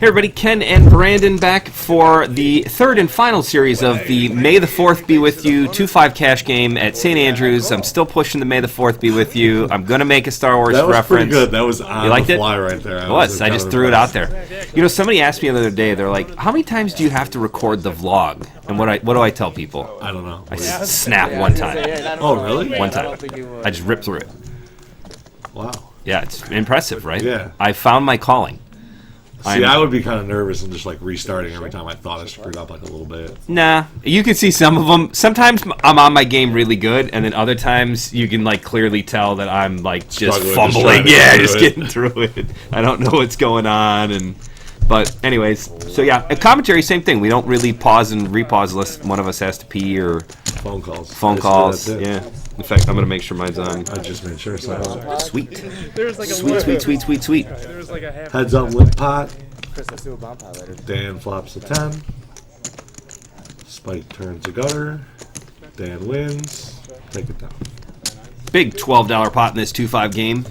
Hey everybody, Ken and Brandon back for the third and final series of the May the 4th Be With You 2-5 cash game at St. Andrews. I'm still pushing the May the 4th Be With You. I'm going to make a Star Wars reference. That was pretty good. That was on the fly right there. It was. I just threw it out there. You know, somebody asked me the other day, they're like, how many times do you have to record the vlog? And what do I tell people? I don't know. I snap one time. Oh, really? One time. I just rip through it. Wow. Yeah, it's impressive, right? Yeah. I found my calling. See, I would be kind of nervous and just like restarting every time I thought I screwed up like a little bit. Nah, you can see some of them. Sometimes I'm on my game really good, and then other times you can like clearly tell that I'm like just fumbling. Just getting through it. I don't know what's going on, but anyways, so yeah, a commentary, same thing. We don't really pause and repause unless one of us has to pee or phone calls. Yeah. In fact, I'm gonna make sure mine's on. I just made sure. So sweet. Sweet. Heads up, lip pot. Dan flops a 10. Spike turns a gutter. Dan wins. Take it down. Big $12 pot in this 2-5 game.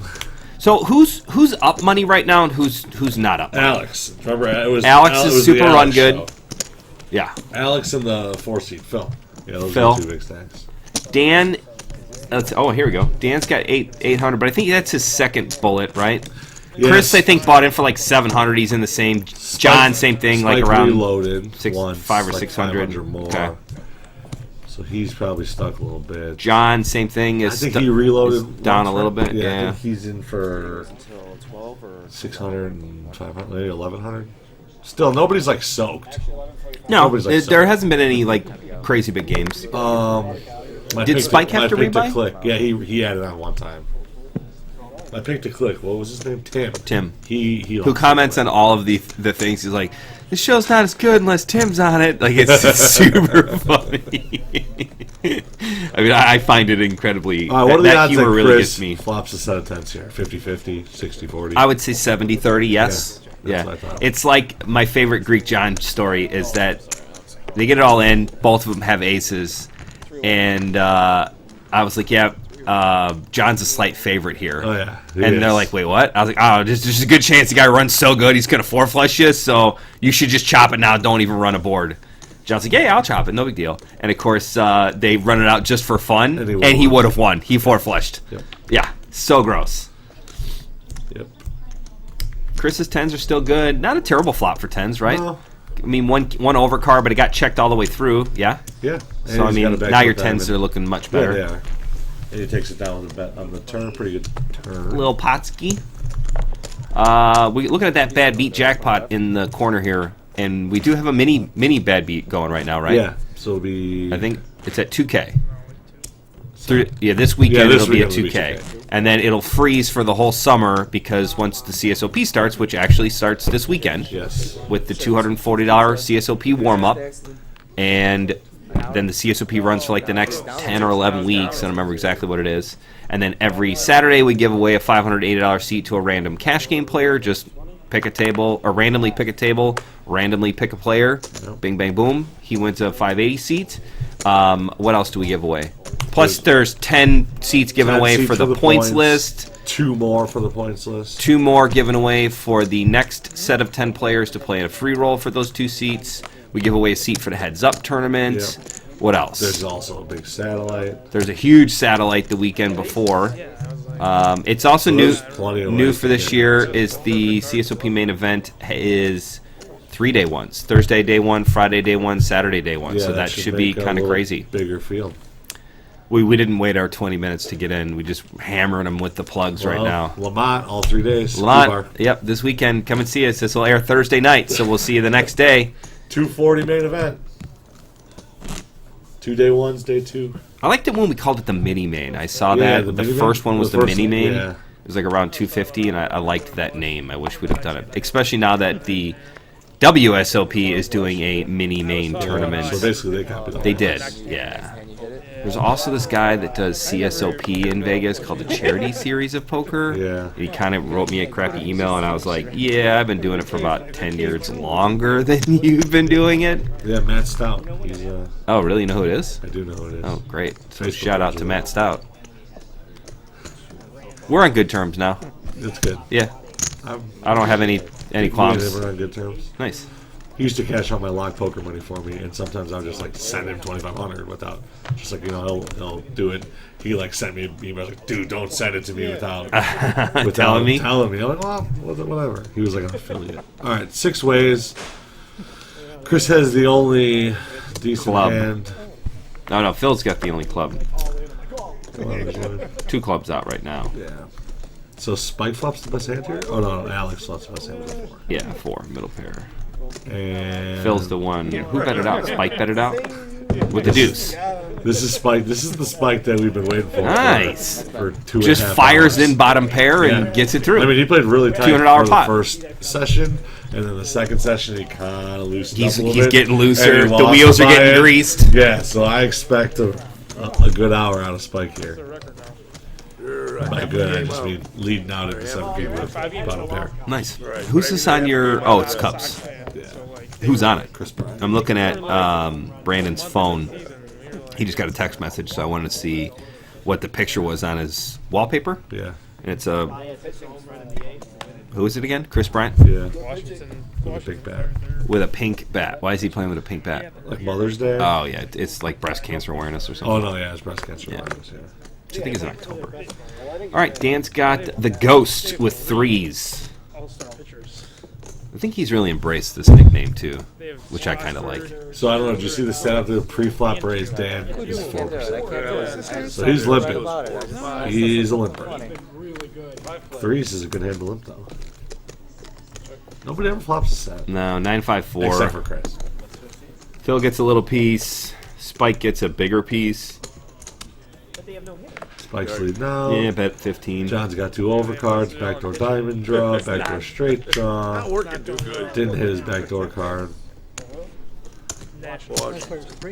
So who's up money right now and who's not up? Alex. Remember, it was Alex is super run good. Show. Yeah. Alex and the 4-seed Phil. Yeah, those Phil. are 2 big stacks. Dan. Here we go. Dan's got 800, but I think that's his second bullet, right? Yes. Chris, I think, bought in for like 700. He's in the same. John, same thing, like around reloaded 5 or 600 or more. Okay. So he's probably stuck a little bit. John, same thing. I think he reloaded down a little bit. Yeah. I think he's in for 600 and 500, maybe 1100. Still, nobody's like soaked. No, there hasn't been any like crazy big games. Did Spike have to rebuy? Click. Yeah, he had it on one time. I picked a click. What was his name? Tim. He who comments on all of the things. He's like, this show's not as good unless Tim's on it. Like, it's super funny. I mean, I find it incredibly. What are the odds humor that really Chris gets me. Flops a set of tens here? 50-50, 60-40. I would say 70-30. Yes. Yeah. What I thought. It's like my favorite Greek John story is that they get it all in. Both of them have aces. And I was like, yeah, John's a slight favorite here. Oh, yeah. And they're like, wait, what? I was like, oh, there's a good chance the guy runs so good he's going to 4-flush you, so you should just chop it now. Don't even run a board. John's like, yeah, I'll chop it. No big deal. And, of course, they run it out just for fun, and he would have won. He 4-flushed. Yep. Yeah, so gross. Yep. Chris's 10s are still good. Not a terrible flop for 10s, right? No. I mean, one overcard, but it got checked all the way through. Yeah. Yeah. So I mean, now your 10s are looking much better. Yeah, they are. And he takes it down with a bet on the turn. Pretty good turn. Little Potsky. We're looking at that bad beat jackpot in the corner here, and we do have a mini bad beat going right now, right? Yeah. So it'll be. I think it's at 2K. This weekend it'll be at 2K. And then it'll freeze for the whole summer because once the CSOP starts, which actually starts this weekend, yes, with the $240 CSOP warm-up, and then the CSOP runs for like the next 10 or 11 weeks. I don't remember exactly what it is. And then every Saturday we give away a $580 seat to a random cash game player. Just pick a table, or randomly pick a table, randomly pick a player. Yep. Bing, bang, boom. He wins a 580 seat. What else do we give away? Plus, there's 10 seats given away for the points list. 2 more for the points list. 2 more given away for the next set of 10 players to play in a free roll for those 2 seats. We give away a seat for the Heads Up tournament. Yep. What else? There's also a big satellite. There's a huge satellite the weekend before. It's also new for this year is the CSOP main event is 3-day ones. Thursday day 1, Friday day 1, Saturday day 1. Yeah, so that should be kind of crazy. Bigger field. We didn't wait our 20 minutes to get in. We just hammering them with the plugs right now. Lamont, all 3 days. Lamont, yep, this weekend. Come and see us. This will air Thursday night, so we'll see you the next day. 240 main event. 2 day ones, day 2. I liked it when we called it the mini main. I saw that. The first one was the mini main. Yeah. It was like around 250, and I liked that name. I wish we'd have done it. Especially now that the WSOP is doing a mini main tournament. So basically they copied it. They did, yeah. There's also this guy that does CSOP in Vegas called the Charity Series of Poker. Yeah. He kind of wrote me a crappy email, and I was like, yeah, I've been doing it for about 10 years longer than you've been doing it. Yeah, Matt Stout. He's, oh, really? You know who it is? I do know who it is. Oh, great. So shout out to Matt Stout. We're on good terms now. That's good. Yeah. I don't have any Any Me and qualms? him are on good terms. Nice. He used to cash out my live poker money for me, and sometimes I'll just like send him 2,500 without, just like he'll do it. He like sent me an email like, dude, don't send it to me without Telling me. Telling me. I'm like, well, whatever. He was like an affiliate. All right, 6 ways. Chris has the only decent Club. hand. No, Phil's got the only club. Come on, Jordan. 2 clubs out right now. Yeah. So Spike flop's the best hand here? Oh no, Alex flop's the best hand with 4. Yeah, 4 middle pair. And Phil's the one. Who bet it out? Spike bet it out with the deuce. this is Spike. This is the Spike that we've been waiting for. Nice. For 2.5 Just fires hours. in bottom pair and Yeah. gets it through. I mean, he played really tight $200 for the pot. first session, and then the second session he kind of loosened up a little He's bit. getting and looser. he The lost wheels are the getting buy-in. greased. Yeah, so I expect a good hour out of Spike here. By good, I just mean leading out at the 7P with bottom pair. Nice. Who's this on your? Oh, it's Cubs. Yeah. Who's on it? Chris Bryant. I'm looking at Brandon's phone. He just got a text message, so I wanted to see what the picture was on his wallpaper. Yeah. And it's a. Who is it again? Chris Bryant Yeah. With a big bat. with a pink bat. Why is he playing with a pink bat? Like Mother's Day? Oh yeah, it's like breast cancer awareness or something. Oh, no, yeah, it's breast cancer Yeah. awareness, yeah. Which I think is in October. All right, Dan's got the Ghost with 3s. I think he's really embraced this nickname too, which I kind of like. So I don't know, did you see the setup to the pre-flop raise? Dan is 4%. So he's limping. He's a limper. 3s is a good hand to limp, though. Nobody ever flops a set. No, 954. Except for Chris. Phil gets a little piece. Spike gets a bigger piece. Spike's lead now. Yeah, bet 15. John's got 2 overcards, backdoor diamond draw, backdoor straight draw. Didn't hit his backdoor card.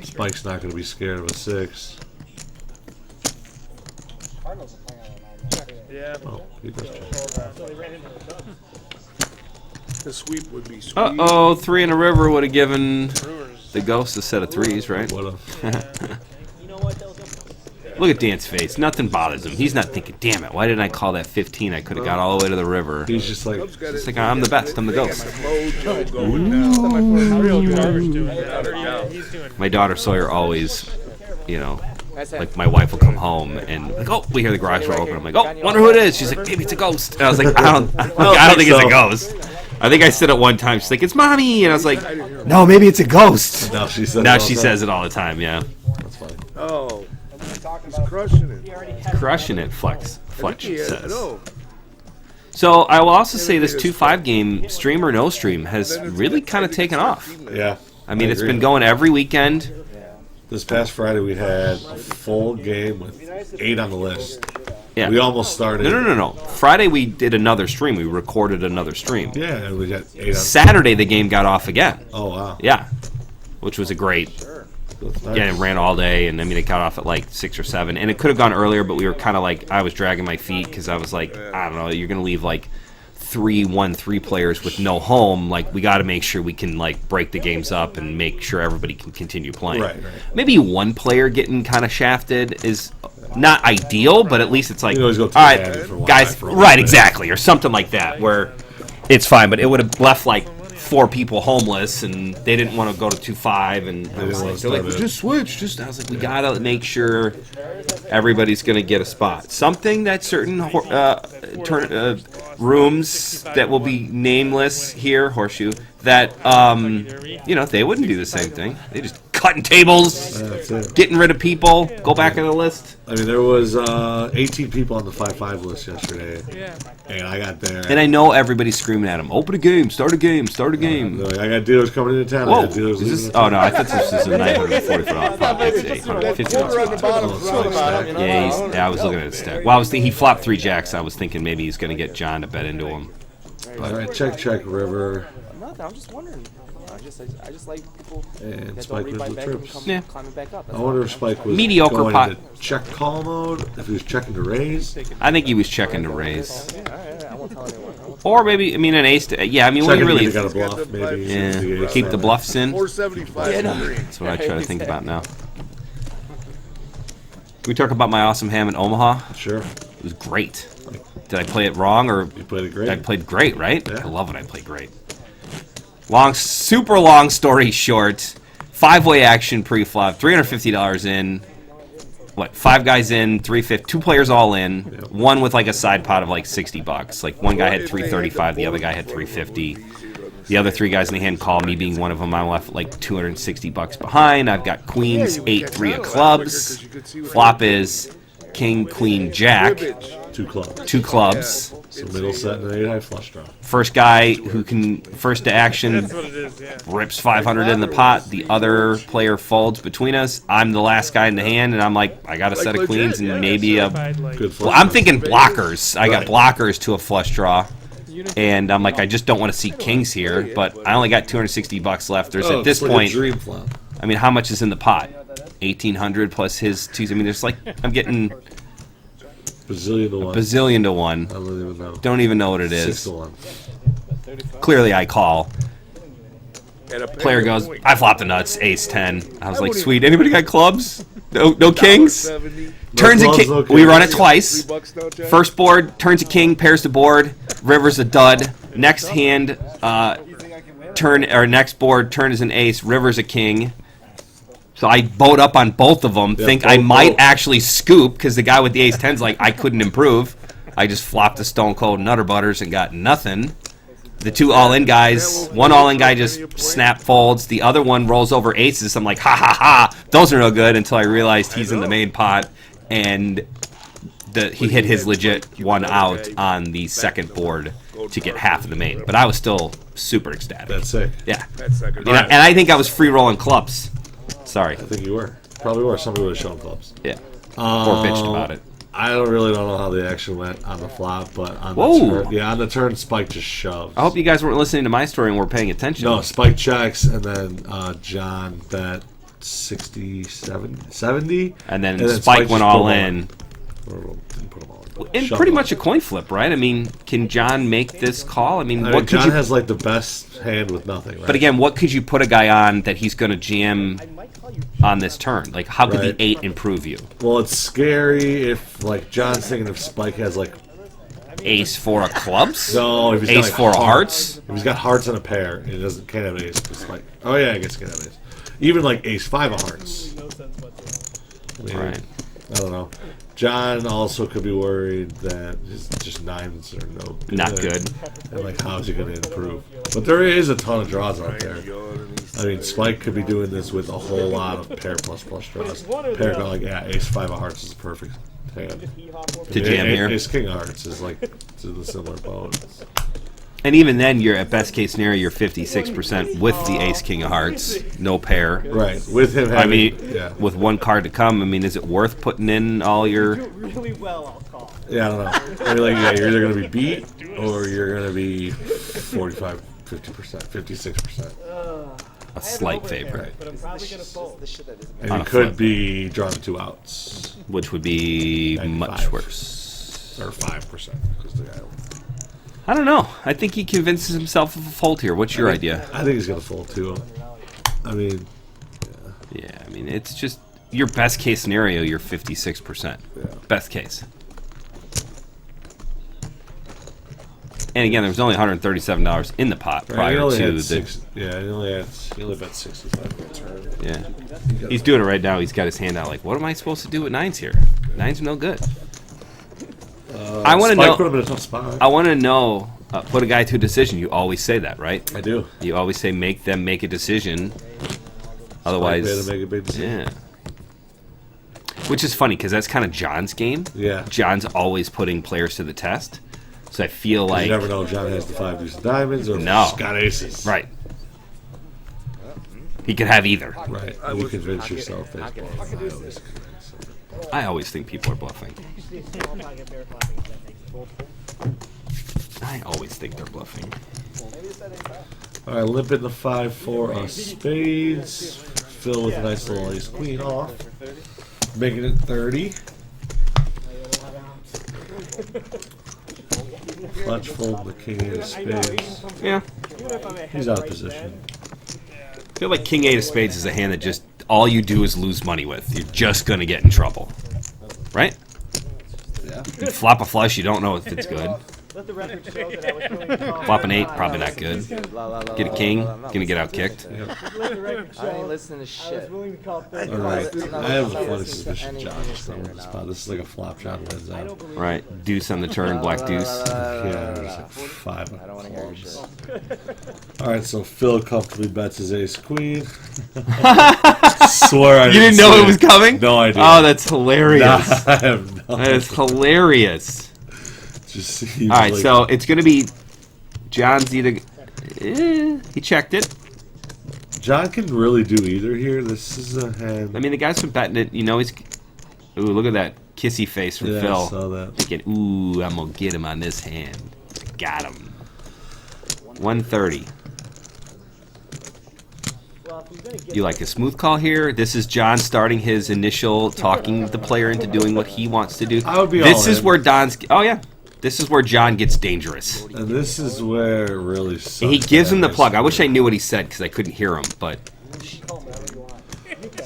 Spike's not going to be scared of a 6. Yeah. Oh, he does check. The sweep would be sweet. Uh-oh, 3 in a river would have given the Ghost a set of 3s, right? What a... Look at Dan's face. Nothing bothers him. He's not thinking, damn it, why didn't I call that 15? I could have got all the way to the river. He's just like... It's like, I'm the best. I'm the Ghost. Mojo going now. My daughter Sawyer always, you know, like my wife will come home and like, oh, we hear the garage door open. I'm like, oh, wonder who it is. She's like, maybe it's a ghost. And I was like, I don't think it's a ghost. I think I said it one time. She's like, it's mommy, and I was like, no, maybe it's a ghost. Now she says, Now she says it all the time. Yeah, That's funny. Oh, he's crushing it. crushing it. Fletch Yeah, I says. know. So I will also say this 2-5 game, stream or no stream, has really kind of taken off. Yeah. I mean, it's agree. been going every weekend. This past Friday we had a full game with 8 on the list. Yeah. We almost started. No. Friday we did another stream. We recorded another stream. Yeah, and we got 8 on. Saturday the game got off again. Oh wow. Yeah, which was a great. That's nice. Yeah, it ran all day, and I mean it got off at like 6 or 7, and it could have gone earlier, but we were kind of like I was dragging my feet because I was like, I don't know, you're gonna leave like 3-1-3 players with no home. Like we got to make sure we can like break the games up and make sure everybody can continue playing. Right. Maybe one player getting kind of shafted is not ideal, but at least it's like, You always go all to right, the admin for a while, guys, for a right, bit. exactly, or something like that, where it's fine. But it would have left like 4 people homeless, and they didn't want to go to 2-5, and I was like, they're like, just switch. I was like, we gotta make sure everybody's gonna get a spot. Something that certain rooms that will be nameless here, Horseshoe, that they wouldn't do the same thing. They just cutting tables, That's it. getting rid of people, go back on the list. I mean, there was 18 people on the 5-5 list yesterday, and I got there. And I know everybody's screaming at him, open a game, start a game. They're like, I got dealers coming into town. I Whoa, got dealers is this? leaving Oh no, I thought this was a 940 foot off pot. It's 850 We're at the bottom. Yeah, I was looking at his stack. Well, he flopped 3 jacks. I was thinking maybe he's going to get John to bet into him. All right, check, river. Nothing. I'm just wondering. I just like people And that Spike don't read my wins with back and trips. come Yeah. climbing back up. I wonder if Spike was Mediocre going pot. into check call mode, if he was checking to raise. I think he was checking to raise. Yeah, all right, I won't tell anyone. Or maybe, I mean, an ace. Yeah, I mean, when Checking you really really. got a bluff, maybe. Yeah, keep the bluffs in. 475 green. That's what I try to think about now. Can we talk about my awesome ham in Omaha? Sure. was great. Did I play it wrong, or You played it great. I played great, right? Yeah. I love when I play great. Super long story short, 5-way action pre-flop, $350 in. What? 5 guys in, 350, 2 players all in. One with like a side pot of like $60. Like one guy had 335, the other guy had 350. The other 3 guys in the hand call, me being one of them. I'm left like $260 behind. I've got queens, 8, 3 of clubs. Flop is king, queen, jack. 2 clubs. 2 clubs. So middle set and an 8 high flush draw. First guy who can first to action That's what it is, yeah. rips 500 in the pot. The other player folds between us. I'm the last guy in the hand, and I'm like, I got a set of queens and maybe a. Good flush Well, I'm draw. thinking blockers. I got Right. blockers to a flush draw, and I'm like, I just don't want to see kings here. But I only got $260 left. There's Oh, at this it's like point. a dream flop. I mean, how much is in the pot? 1,800 plus his 2. I mean, there's like I'm getting Bazillion to 1. bazillion to 1. I don't even know. Don't even know what it 6 is. to 1. Clearly, I call. And a Player goes, point. I flop the nuts, ace 10. I was like, sweet. Anybody got clubs? No kings? 70. Turns a clubs, king. no We kings. run it twice. $3 now, Jack? First board, turns a king, pairs the board. River's a dud. Next hand, next board, turn is an ace. River's a king. So I bowed up on both of them. Yeah, Think I both. might actually scoop because the guy with the ace 10's like, I couldn't improve. I just flopped the Stone Cold Nutter Butters and got nothing. The 2 all-in guys, one all-in guy just snap folds. The other one rolls over aces. I'm like, ha ha ha. Those are no good until I realized he's in the main pot, and he hit his legit 1 out on the second board to get half of the main. But I was still super ecstatic. That's sick. Yeah. That's second. And I think I was free rolling clubs. Sorry. I think you were. Probably were. Somebody would have shown clubs. Yeah. Or bitched about it. I don't know how the action went on the flop, but on Whoa. the turn, on the turn, Spike just shoved. I hope you guys weren't listening to my story and were paying attention. No, Spike checks, and then John bet 70, And then Spike went all in. Didn't put them all in. And Shoved pretty them. much a coin flip, right? I mean, can John make this call? I mean, I what mean, could John you? has like the best hand with nothing. Right? But again, what could you put a guy on that he's going to jam on this turn? Like, how could Right. the 8 improve you? well, it's scary if like John's thinking if Spike has like Ace 4 of clubs? no, if he's got, Ace like, 4 of hearts? If he's got hearts and a pair, he can't have ace. It's like, oh yeah, I guess he can have ace. Even like ace 5 of hearts. I mean, Right. I don't know. John also could be worried that his just 9s are no good. Not good. And like, how is he going to improve? But there is a ton of draws out there. I mean, Spike could be doing this with a whole lot of pair plus draws. Pair going like, yeah, ace 5 of hearts is perfect hand. To jam here. Ace king of hearts is like to the similar boat. And even then, you're at best case scenario, you're 56% with the Ace King of Hearts, no pair. Right, with him having, I mean, yeah. with one card to come, I mean, is it worth putting in all your... Yeah, I don't know. I mean, like, yeah, you're either going to be beat or you're going to be 45, 50%, 56%. a slight favorite, And On you a could flip. be drawn 2 outs. which would be 95. much worse. Or 5%. Because the guy. I don't know. I think he convinces himself of a fold here. What's your idea? I think he's going to fold too. I mean, Yeah, I mean, it's just your best case scenario, you're 56%. Yeah. Best case. And again, there was only $137 in the pot he prior only to had the... 6. Yeah, he only bet 65 on the turn. Yeah. He's doing it right now. He's got his hand out like, what am I supposed to do with 9s here? 9s are no good. I want to Spike put him know... in a tough spot. I want to know... put a guy to a decision. You always say that, right? I do. You always say make them make a decision. Spike Otherwise... made him make a big decision. Yeah. Which is funny, because that's kind of John's game. Yeah. John's always putting players to the test. So I feel like... You never know if John has the 5 deuce of diamonds or if No. he's got aces. Right. He could have either. Right. You convince yourself that he's bluffing. I always think people are bluffing. I always think they're bluffing. All right, limp in the 5-4 of spades. Fill with a nice little ace queen off. Making it 30. Fletch fold the king 8 of spades. Yeah. He's out of position. I feel like King 8 of Spades is a hand that just all you do is lose money with. You're just going to get in trouble. Right? Yeah, You flop a flush, you don't know if it's good. Let the record show that I was willing to call. Flop an 8, probably not good. Get a king, gonna get out kicked. Let the record I ain't show listening to I was shit. willing to call 30. All right. I'm not- I have a I'm not funny listening to suspicion any John just entertainer throwing this now. spot. This is like a flop John wins I out. don't believe Right, deuce on the turn, black deuce. Yeah, there's like 5 I don't want to hear your shit. All right, so Phil comfortably bets his ace queen. Swear I You didn't know see it was coming? No idea. Oh, that's hilarious. I have no That is idea. hilarious. Just see. All right, like, so it's going to be John's either. He checked it. John can really do either here. This is a hand. I mean, the guy's been betting it. You know, he's. Ooh, look at that kissy face from Yeah, I Phil. saw that. Thinking, ooh, I'm going to get him on this hand. Got him. 130. Well, if he's gonna get You like a smooth call here? This is John starting his initial talking the player into doing what he wants to do. I would be This all is in. where Don's. Oh, yeah. This is where John gets dangerous. And this is where it really sucks. He gives him the that plug. I ace wish I queen. knew what he said because I couldn't hear him, but call me whatever you want. You can.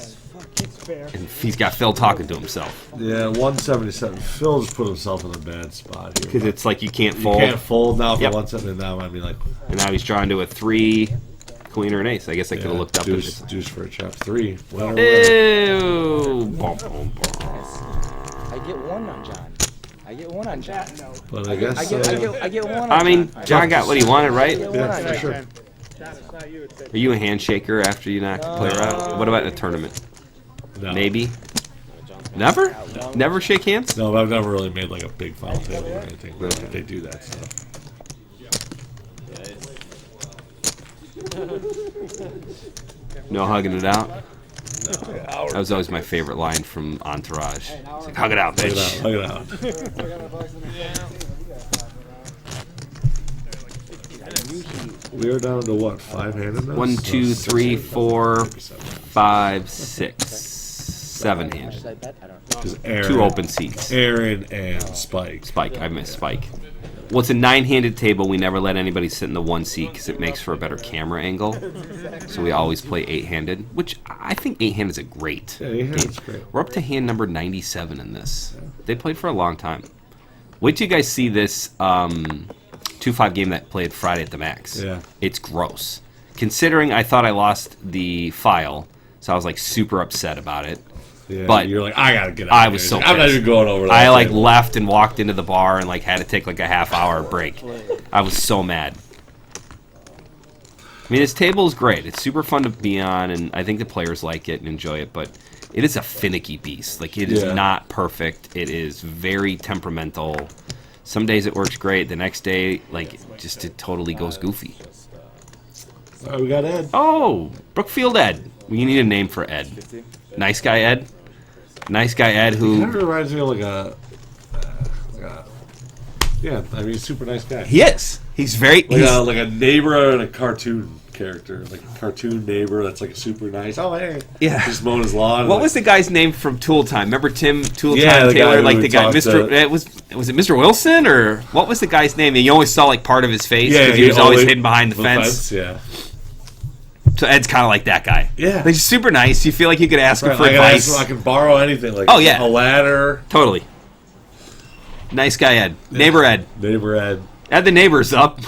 It's fair. and he's got Phil talking to himself. Yeah, 177. Phil just put himself in a bad spot here. Because it's like you can't You fold. can't fold now for Yep. 170. Now I'd be like, And now he's drawing to a 3, queen or an ace. I guess I could have looked up. deuce, deuce for a chop 3. Winner, winner. Ew. Bum, bum, bum. I get one on John. I get one on John. But I guess. I get one on I mean, John. John got what he wanted, right? I get yeah, one on for John. sure. John, it's not you. It's Are you a handshaker after you knock the player out? What about in a tournament? No. Maybe? Never? Never shake hands? No, but I've never really made like a big final table or anything. Where they do that stuff. No hugging it out? That was always my favorite line from Entourage. It's like, hug it out, Look bitch. it out. Look it out. We are down to what? 5-handed now? 1, 2, 3, 4, Maybe 7. 5, 6, 7 handed. Should I bet? I don't know. Because Aaron, 2 open seats. Aaron and Spike. Spike. I missed Spike. Well, it's a 9-handed table. We never let anybody sit in the 1 seat because it makes for a better camera angle. So we always play 8-handed, which I think 8-handed is a great Yeah, game. that's great. We're up to hand number 97 in this. They played for a long time. Wait till you guys see this 2-5 game that played Friday at the Max. Yeah. It's gross. Considering I thought I lost the file, so I was like super upset about it. Yeah, But you're like, I gotta get out. I of was here. so I'm not pissed. even going over that. I like table. left and walked into the bar and like had to take like a half-hour break. I was so mad. I mean, this table is great. It's super fun to be on, and I think the players like it and enjoy it. But it is a finicky beast. Like it is Yeah. not perfect. It is very temperamental. Some days it works great. The next day, like it totally goes goofy. All right, we got Ed. Oh, Brookfield Ed. We need a name for Ed. Nice guy Ed. Nice guy Ed Kind of who reminds me of like a, yeah. I mean, super nice guy. he is. He's very. Like He's, like a neighbor and a cartoon character, like a cartoon neighbor that's like super nice. Oh hey, Yeah. just mowing his lawn. What like, was the guy's name from Tool Time? Remember Tim Tool Yeah, Time the guy Taylor, who like we the guy, talked Mr. to- It was it Mr. Wilson or what was the guy's name? And you always saw like part of his face Yeah, because he was always hidden behind the fence. Yeah, So Ed's kind of like that guy. Yeah. Like, he's super nice. You feel like you could ask him right, for I can advice. ask him, I can borrow anything. Like Oh, yeah. a ladder. Totally. Nice guy Ed. Neighbor Ed. Neighbor Ed. Ed the neighbor's up.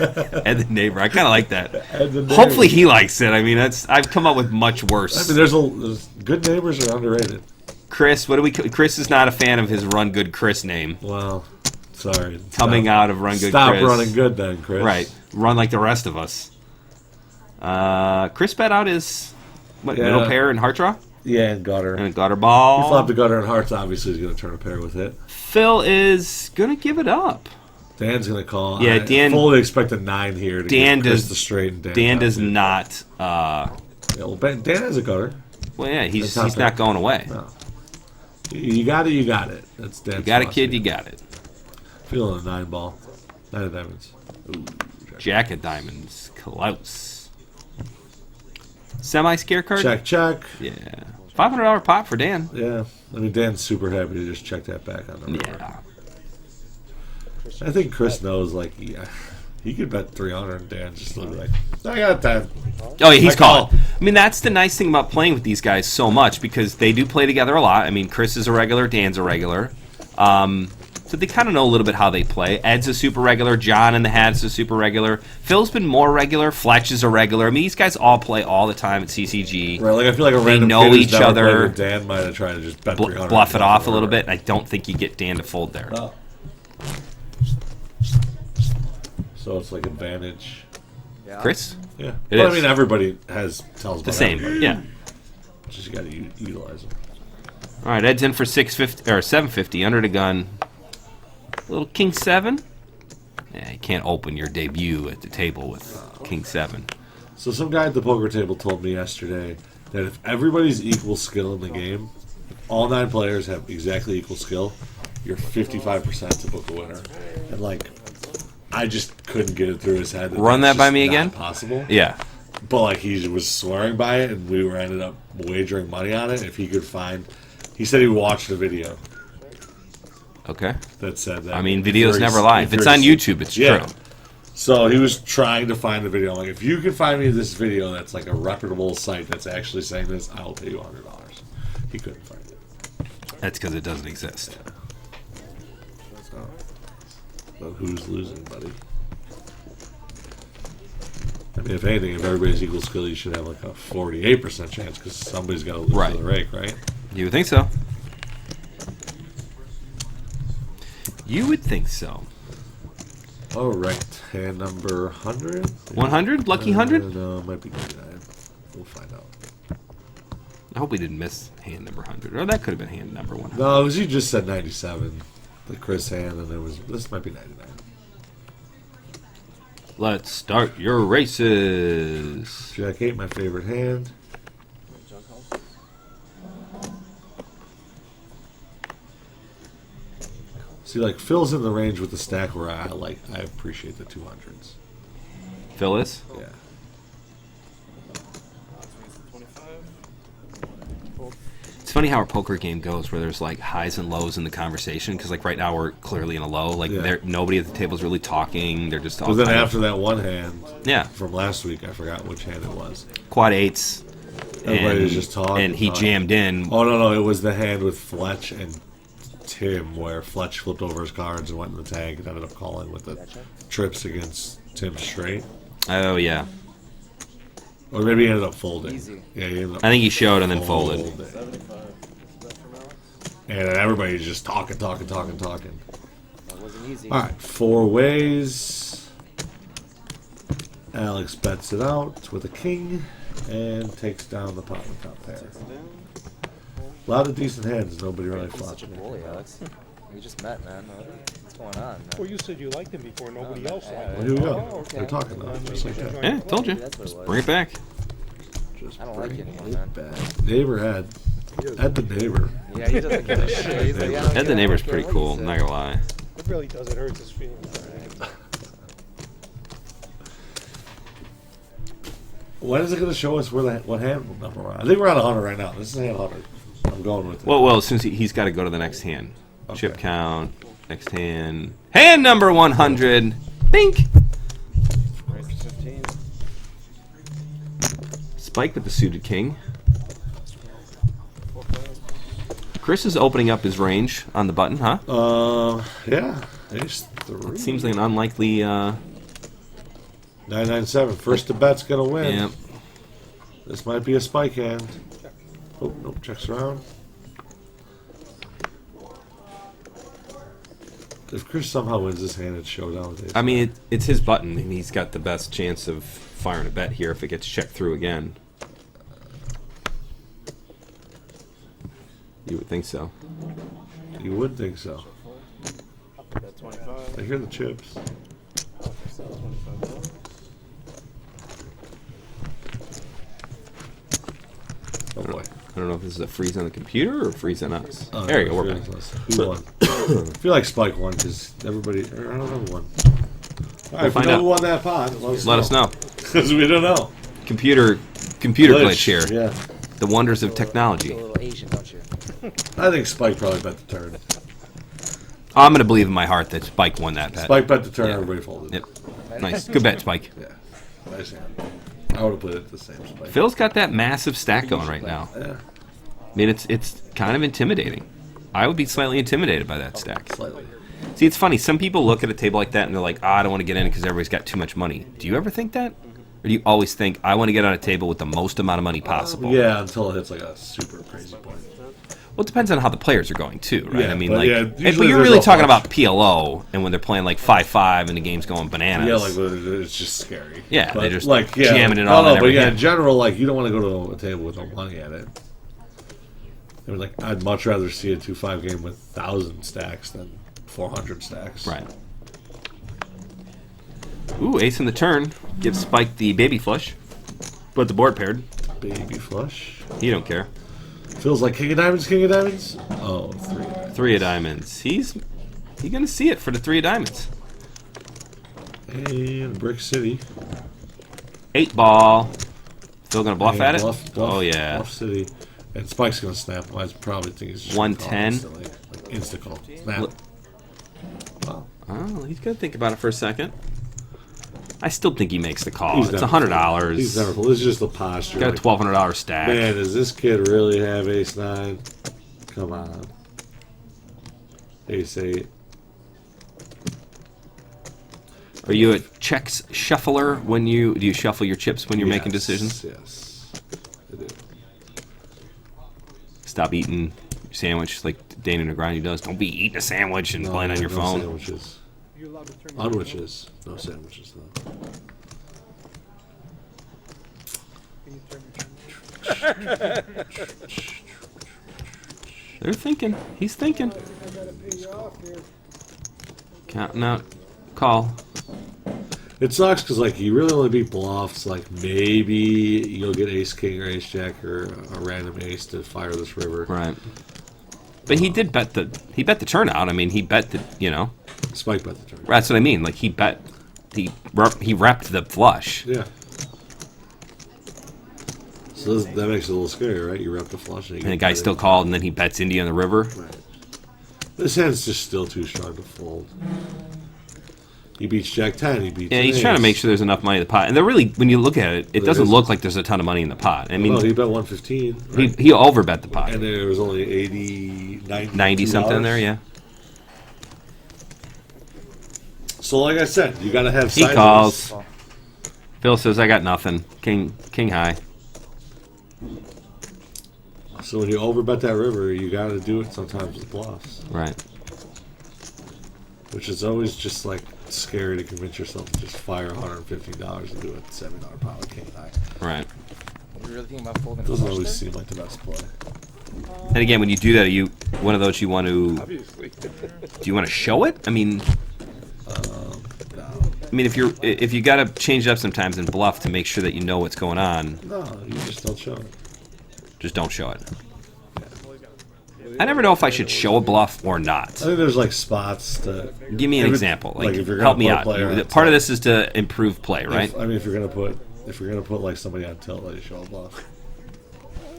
Ed the neighbor. I kind of like that. Ed the neighbor. Hopefully he likes it. I mean, I've come up with much I worse. mean, there's good neighbors are underrated. Chris, what do we? Chris is not a fan of his Run Good Chris name. Well, sorry. Coming Stop- out of Run Good Stop Chris. running good then, Chris. Right. Run like the rest of us. Chris bet out his Yeah. middle pair and heart draw Yeah, and gutter. and a gutter He flopped ball. the gutter and hearts. Obviously, he's going to turn a pair with it. Phil is gonna give it up. Dan's going to call. Yeah, I Dan- fully expect a 9 here to Dan give Chris does- the straight. And Dan does does not. Yeah, well, Dan has a gutter. Well, yeah, he's It's not not fair. going away. No. You got it. You got it. That's Dan's You got a philosophy. kid, you got it. Feeling a 9 ball. 9 of diamonds. Ooh, Jack of diamonds, close. Semi scare card. check, check. Yeah, $500 pot for Dan. Yeah. I mean, Dan's super happy to just check that back on the river. Yeah. I think Chris knows, like, yeah, he could bet 300 and Dan just look like, I got 10. Oh, yeah, he's I call. calling. I mean, that's the nice thing about playing with these guys so much because they do play together a lot. I mean, Chris is a regular, Dan's a regular. So they kind of know a little bit how they play. Ed's a super regular. John in the Hat's a super regular. Phil's been more regular. Fletch is a regular. I mean, these guys all play all the time at CCG. Right, like I feel like a They random know kid who's each never other. played with Dan might have tried to just bet 300. Bluff it off a little bit. And I don't think you get Dan to fold there. No. So it's like advantage. Yeah. Chris? Yeah. It But is. I mean, everybody tells The about same. everybody. Yeah. Just you got to utilize them. All right, Ed's in for 650 or 750 under the gun. Little king 7. Yeah, you can't open your debut at the table with king 7. So some guy at the poker table told me yesterday that if everybody's equal skill in the game, if all 9 players have exactly equal skill, you're 55% to book a winner. And like, I just couldn't get it through his head. Run that's that by just me not again? Possible. Yeah. But like he was swearing by it, and we were ended up wagering money on it. If he could find, he said he watched a video Okay. that said that. I mean, videos never lie. If it's on YouTube, it's Yeah. true. So he was trying to find the video. I'm like, if you can find me this video that's like a reputable site that's actually saying this, I'll pay you $100. He couldn't find it. That's because it doesn't exist. So, but who's losing, buddy? I mean, if anything, if everybody's equal skill, you should have like a 48% chance because somebody's got to lose Right. to the rake, right? You would think so. You would think so. All right, hand number 100. 100? Lucky 100? No, it might be 99. We'll find out. I hope we didn't miss hand number 100. Or that could have been hand number 100. No, it was you just said 97, the Chris hand, and it was this might be 99. Let's start your races. Jack 8, my favorite hand. See, like Phil's in the range with the stack where I appreciate the 200s. Phil is? Yeah. It's funny how our poker game goes where there's like highs and lows in the conversation because like right now we're clearly in a low. Like Yeah. nobody at the table is really talking. They're just all But then kind of- after that one hand Yeah. from last week, I forgot which hand it was. quad 8s. Everybody was just talking. And he jammed in. Oh, no, it was the hand with Fletch and Tim where Fletch flipped over his cards and went in the tank and ended up calling with the trips against Tim straight. Oh, yeah. Or maybe he ended up folding. Easy. Yeah, he ended up I think he showed and then folded. And then everybody's just talking. That wasn't easy. All right, 4 ways. Alex bets it out with a king and takes down the pot with top pair. A lot of decent hands. Nobody really You're flopped. such a bully, Alex. We just met, man. What's going on, man? Well, you said you liked him before, nobody else liked Well, him. here we go. Oh, okay. We're talking now, just like that. Yeah, told you. Maybe that's what it Just was. bring it back. Just I don't like bring it anymore, it man. back. Neighbor had the neighbor. Yeah, he doesn't give a shit. He's like, I don't Ed the care, neighbor's I don't pretty care cool, what I'm you not say. gonna lie. It really does, it hurts his feelings. When is it going to show us what hand number we're on? I think we're on 100 right now. This is hand 100. I'm going with it. Well, as soon as he's got to go to the next hand. Okay. Chip count, next hand. Hand number 100. Bink! Spike with the suited king. Chris is opening up his range on the button, huh? Yeah. Ace 3. It seems like an unlikely, 997. First to bet's going to win. yeah. This might be a spike hand. Oh, nope. Checks around. If Chris somehow wins this hand, it's showdown with ace. I mean, it's his button, and he's got the best chance of firing a bet here if it gets checked through again. You would think so. You would think so. I hear the chips. Oh boy. I don't know if this is a freeze on the computer or a freeze on us. Oh, There you no, go, we're back. Who won? I feel like Spike won because everybody. Or I don't know who won. All right, if we find know out. who won that pot, Let us know. Because we don't know. Computer glitch here. Yeah. The wonders of technology. Feel a little Asian, don't you? I think Spike probably bet the turn. I'm going to believe in my heart that Spike won that bet. Spike bet the turn, Yeah. everybody folded. Yep. Nice. Good bet, Spike. Yeah. Nice hand. I would have put it the same Spike. Phil's got that massive stack going right now. Yeah. I mean, it's kind of intimidating. I would be slightly intimidated by that stack. Slightly. See, it's funny. Some people look at a table like that and they're like, I don't want to get in because everybody's got too much money. Do you ever think that? Or do you always think, I want to get on a table with the most amount of money possible? Yeah, until it hits like a super crazy point. Well, it depends on how the players are going, too, right? Yeah, I mean, but like, yeah, but usually you're there's really no talking punch. about PLO and when they're playing like 5-5 and the game's going bananas. Yeah, like it's just scary. Yeah, but, they're just like jamming it all No, in but every yeah, hand. in general, like you don't want to go to a table with no money at it. I mean, like I'd much rather see a 2-5 game with 1,000 stacks than 400 stacks. Right. Ooh, ace in the turn. Gives Spike the baby flush. But the board paired. Baby flush. He don't care. Feels like king of diamonds, king of diamonds. Oh, 3 of diamonds. 3 of diamonds. He's gonna see it for the 3 of diamonds. And Brick City. 8 ball. Still gonna bluff And at it? Bluff, Oh yeah. Bluff City. And Spike's gonna snap. I probably think he's just 110. like insta call. Snap. Wow. Oh, he's gonna think about it for a second. I still think he makes the call. He's It's never $100. He's never. This is just the posture. Got a like, $1,200 stack. man, does this kid really have ace 9? Come on. Ace 8. Are you a checks shuffler when do you shuffle your chips when you're making Yes, decisions? Yes. I do. Stop eating your sandwich like Dana Negreanu does. Don't be eating a sandwich and No, playing on your no phone. Sandwiches. You allowed to turn your Unwiches. No sandwiches, though. Can you turn your They're thinking. He's thinking. I gotta pay you off here. Counting out. Call. It sucks because like you really only beat bluffs. Like maybe you'll get ace king or ace jack or a random ace to fire this river. Right. But he did bet the turnout. I mean, he bet the Spike bet the turn. That's what I mean. Like he repped the flush. Yeah. So that makes it a little scary, right? You rep the flush And the guy still called, and then he bets India on the river. Right. This hand's just still too strong to fold. He beats Jack 10. He beats. Yeah, an he's trying to ace. make sure there's enough money in the pot. And they're really, when you look at it, it There doesn't isn't. look like there's a ton of money in the pot. I mean, Well, he bet 115. Right? he overbet the pot. And there was only 80, 90 something in there, yeah. So, like I said, you got to have He sizes. calls. Phil says, I got nothing. King high. So when you overbet that river, you got to do it sometimes with bluffs, Right. which is always just like scary to convince yourself to just fire $150 and do a $7 pot with king high. Right. You really think about folding? Doesn't flush always there? seem like the best play. And again, when you do that, are you one of those you want to, Obviously. do you want to show it? I mean, No, if you got to change it up sometimes and bluff to make sure that you know what's going on, no, you just don't show it. just don't show it. I never know if I should show a bluff or not. I think there's like spots to Give me an if it- example. Like, if you're gonna help me put a out. player on Part of tilt, this is to improve play, right? I mean, if you're gonna put like somebody on tilt, let you show a bluff.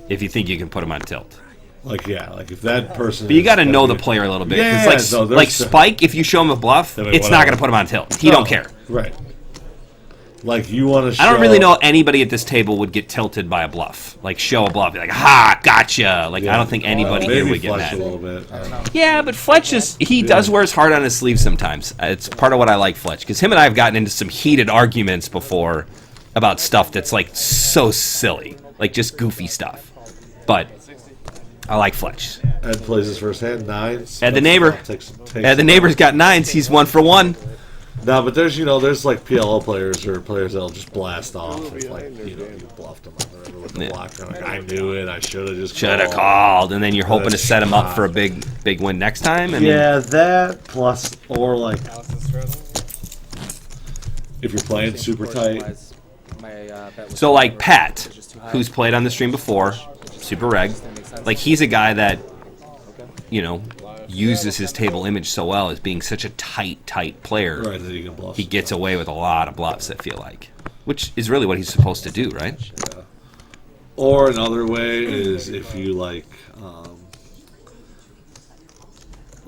If you think you can put them on tilt. Like like if that person. But you got to is know gonna the be- player a little bit. Yeah, 'Cause no, there's like some- Spike, if you show him a bluff, I mean, it's not whatever. going to put him on tilt. He No, don't care. Right. Like you want to. Show, I don't really know anybody at this table would get tilted by a bluff. Like show a bluff, be like, "Ha, gotcha!" Like I don't think anybody maybe here would get flush a mad. little bit. I don't know. Yeah, but Fletch does wear his heart on his sleeve sometimes. It's part of what I like Fletch because him and I have gotten into some heated arguments before about stuff that's like so silly, like just goofy stuff. But I like Fletch. Ed plays his first hand, 9s. And the neighbor. Takes The neighbor's got 9s. He's 1 for 1. No, but there's like PLO players or players that'll just blast off if like you bluffed them on the river with the Yeah. blocker. Like I knew it, I should have just Should have called, and then you're hoping to set him up for a big win next time. I mean, Yeah, that plus or like Allison straddle. if you're playing super tight. so like Pat, who's played on the stream before, super reg, like he's a guy that uses his table image so well as being such a tight player. Right, that you can bluff. He gets away with a lot of bluffs, I feel like, which is really what he's supposed to do, right? Yeah. Or another way is if you like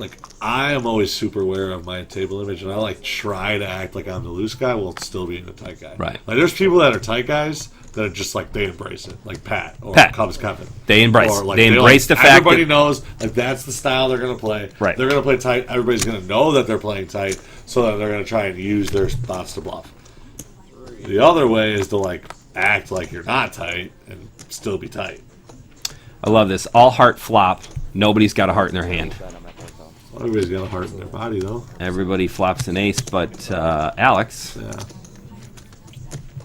like I am always super aware of my table image, and I like try to act like I'm the loose guy while still being a tight guy. Right. Like there's people that are tight guys that are just like they embrace it, like Pat or Cubs Kevin. They embrace. Or, like, they embrace the fact everybody that knows like that's the style they're gonna play. Right. They're gonna play tight. Everybody's gonna know that they're playing tight, so that they're gonna try and use their spots to bluff. The other way is to like act like you're not tight and still be tight. I love this. All heart flop. Nobody's got a heart in their hand. Everybody's got a heart in their body, though. Everybody flops an ace, but Alex. Yeah.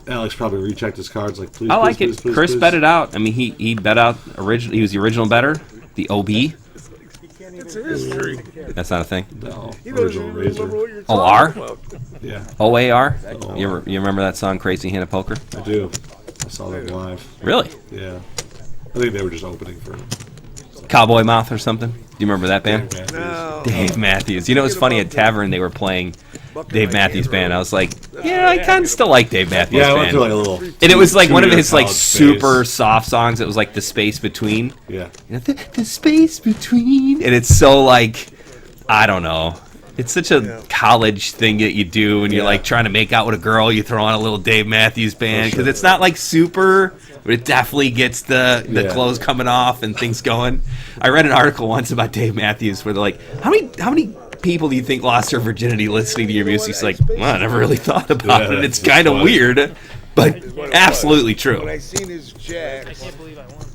Alex probably rechecked his cards like, please. I like please, it. please, Chris please. bet it out. I mean, he bet out original. He was the original better. The OB. It's history. That's not a thing. No, He doesn't original even remember razor. what you're OR? talking about. Yeah, OAR. Oh. You remember that song, Crazy Hand of Poker? I do. I saw them live. Really? Yeah. I think they were just opening for Cowboy Mouth or something? Do you remember that band? Dave Matthews. No. Dave Matthews. You know, it's funny at Tavern they were playing Dave Matthews Band. I was like, yeah, I kind of still like Dave Matthews Yeah, I went Band. to like a little. And it was like one of his like college super phase. soft songs. It was like the space between. Yeah. You know, the space between, and it's so like, I don't know. It's such a college thing that you do when you're Yeah. like trying to make out with a girl. You throw on a little Dave Matthews Band because sure. it's not like super, but it definitely gets the Yeah. clothes coming off and things going. I read an article once about Dave Matthews where they're like, how many people do you think lost their virginity listening to your music? He's like, well, I never really thought about Yeah, it. It's that's kind of funny. weird, but absolutely When true. I seen his jacks,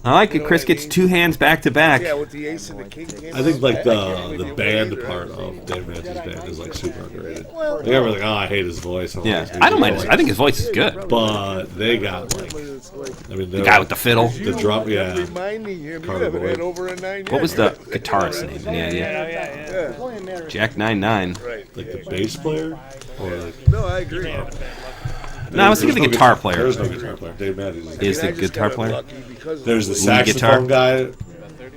I like it. Chris gets two hands back to back. yeah, with the ace and the king came I think out, like I can't the really band do either. part of Dave Matthews Band is like super underrated. Like everyone's like, oh, I hate his voice. And all Yeah, this music, I don't mind. but, I think his voice is good. But they got like, I mean, The guy with the fiddle. the drum, yeah. Reminding him, you Carter haven't Boyd. had over a 9 What was yet. the guitarist's name? Any idea? Yeah, Jack 99. right. Like the bass player, or like No, I agree. No, I was thinking the guitar player. There's no guitar player. Dave Matthews Is I the just guitar got player? lucky because There's the Lead saxophone guy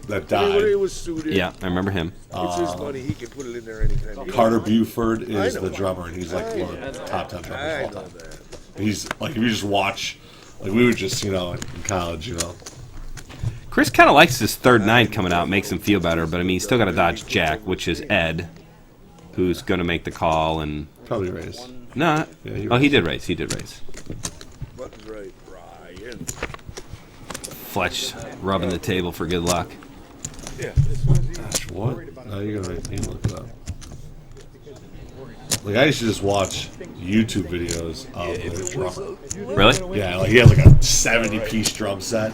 that It died. was suited. Yeah, I remember him. It's his money. He can put it in there anytime. Carter Buford is I know. the drummer, and he's like one of the top 10 I drummers of know all time. that. He's like, if you just watch, like we would just, in college, Chris kind of likes this third nine coming out, makes him feel better, but I mean, he's still got to dodge Jack, which is Ed, who's going to make the call. And probably raise. no, Yeah, he oh, he did raise. He did raise. Button's right, Brian. Fletch rubbing the table for good luck. Gosh, what? No, you're gonna make me look it up. Like I used to just watch YouTube videos of the drummer. Really? Yeah, like he has like a 70-piece drum set.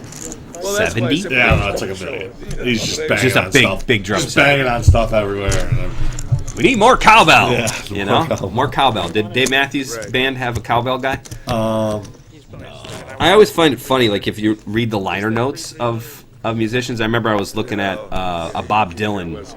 Well, that's why I 70? said Yeah, Brian. no, it's like a million. He's just banging Just a on big, stuff. big drum Just set. banging on stuff everywhere. And We need more cowbell. Yeah, you more know, cowbell. more cowbell. Did Dave Matthews Right. Band have a cowbell guy? um, I always find it funny, like if you read the liner notes of musicians. I remember I was looking at a Bob Dylan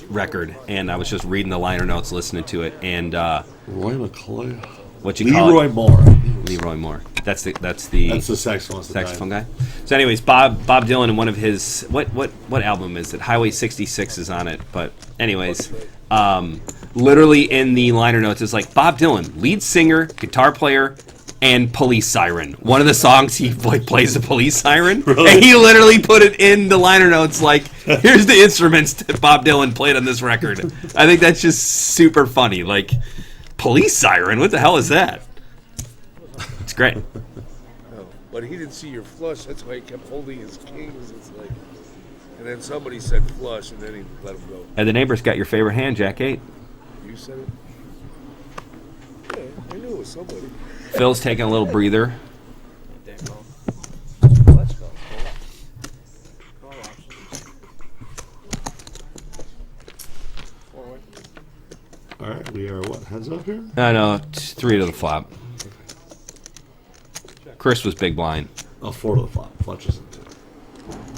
record, and I was just reading the liner notes, listening to it, and Roy McCoy. what you call Leroy it? Moore. Leroy Moore. That's the That's the saxophone. saxophone guy. So, anyways, Bob Dylan in one of his what album is it? Highway 66 is on it. But anyways, literally in the liner notes is like Bob Dylan, lead singer, guitar player, and police siren. One of the songs he plays the police siren, Really? and he literally put it in the liner notes like, here's the instruments that Bob Dylan played on this record. I think that's just super funny. Like, police siren? What the hell is that? It's great. But he didn't see your flush. That's why he kept holding his kings. It's like, and then somebody said flush, and then he let him go. And the neighbor's got your favorite hand, Jack 8. You said it. Yeah, I knew it was somebody. Phil's taking a little breather. All right, we are what, heads up here? No, 3 to the flop. Chris was big blind. Oh, 4 to the flop. Fletch isn't.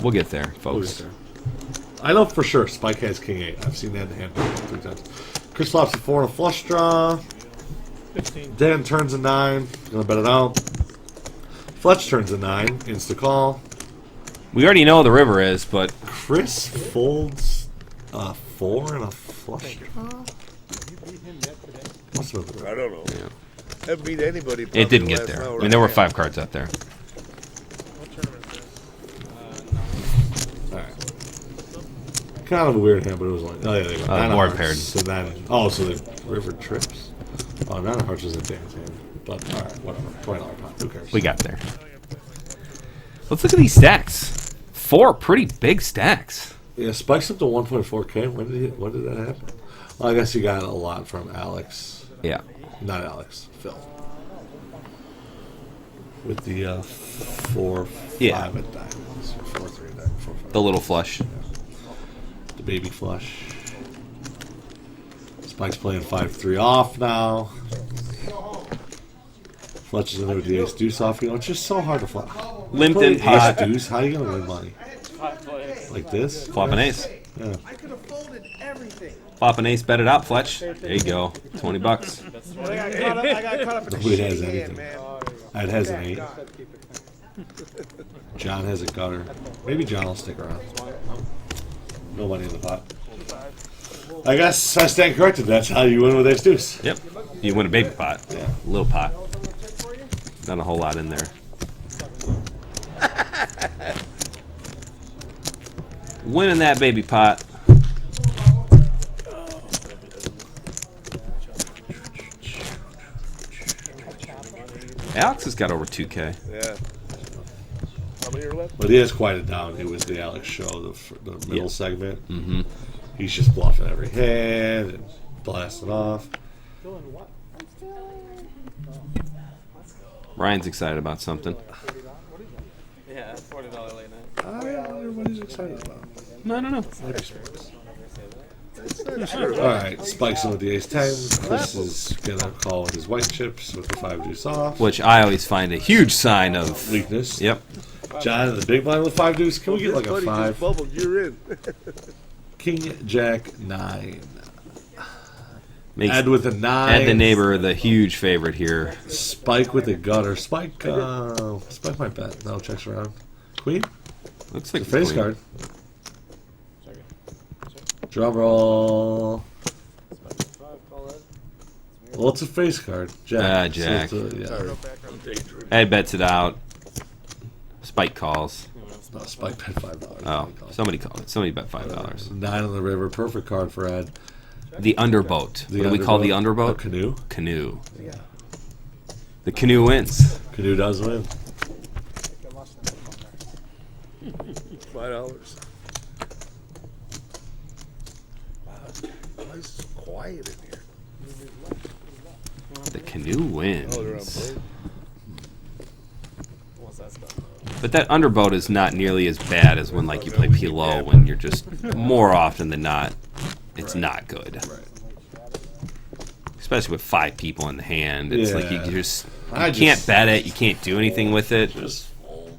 We'll get there, folks. I know for sure Spike has King 8. I've seen that in the hand 3 times. Chris flops a 4 and a flush draw. 15. Dan turns a 9. Gonna bet it out. Fletch turns a 9. Insta call. We already know the river is, but Chris folds a 4 and a flush draw. Must have been the I river. don't know. Haven't beat anybody. it didn't probably get last there. hour I mean, there were and a half. 5 cards out there. What tournament is this? All right. kind of a weird hand, but it was like, oh yeah, they go. Nine of board hearts, paired. So then, oh, so the river trips. Oh, 9 of hearts is a Dan's hand. But, alright, whatever. $20 pot. Who cares? We got there. Let's look at these stacks. 4 pretty big stacks. Yeah, spikes up to 1.4K. When did that happen? Well, I guess you got a lot from Alex. Yeah. Not Alex, Phil. With the 4, 5 Yeah. at diamonds. 4, 3 at diamonds. 4, 5. The little flush. The baby flush. Spike's playing 5-3 off now. Fletch is in there with the ace deuce off. You know, it's just so hard to flop. Limped-in Ace pot. deuce. How are you gonna win money? Like this? Flop an ace. Yeah. Flop an ace, bet it out, Fletch. There you go. $20. I got caught up in the Nobody has shade anything. man. Ed has an 8. John has a gutter. Maybe John will stick around. No money in the pot. I guess I stand corrected. That's how you win with ace deuce. Yep. You win a baby pot. Yeah. Little pot. Not a whole lot in there. Winning that baby pot. Alex has got over 2K. Yeah. How many are left? But he has quieted down. It was the Alex show, the middle Yeah. segment. Mm-hmm. He's just bluffing every hand and blasting off. Ryan's excited about something. Yeah, $40 late night. Everybody's excited about him. No, I don't know. Maybe sports. Alright, spikes in with the ace 10. Chris is gonna call with his white chips with the 5 deuce off. Which I always find a huge sign of. Weakness. Yep. John in the big blind with 5 deuce. Can we get like a Buddy 5? just bubbled. You're in. King, Jack, 9. Makes Ed with a 9. Ed the neighbor the huge favorite here. Spike with a gutter. Spike might bet. No, checks around. Queen? Looks like It's a face queen. card. Drum roll. Well, it's a face card. Jack. Jack. So it's yeah. Ed bets it out. Spike calls. No, Spike bet $5. Oh, somebody called it. Somebody bet $5. 9 on the river. Perfect card for Ed. The underboat. What do we call the A underboat? canoe. Canoe. Yeah. The canoe wins. Canoe does win. $5. Wow, why is it so quiet in here? The canoe wins. Oh, they're on board. What's that stuff? But that underboat is not nearly as bad as when like you play PLO when you're just more often than not, it's not good. Right. Especially with 5 people in the hand. It's like you Yeah. just I you can't just- bet it, you can't do anything with it. Just fold.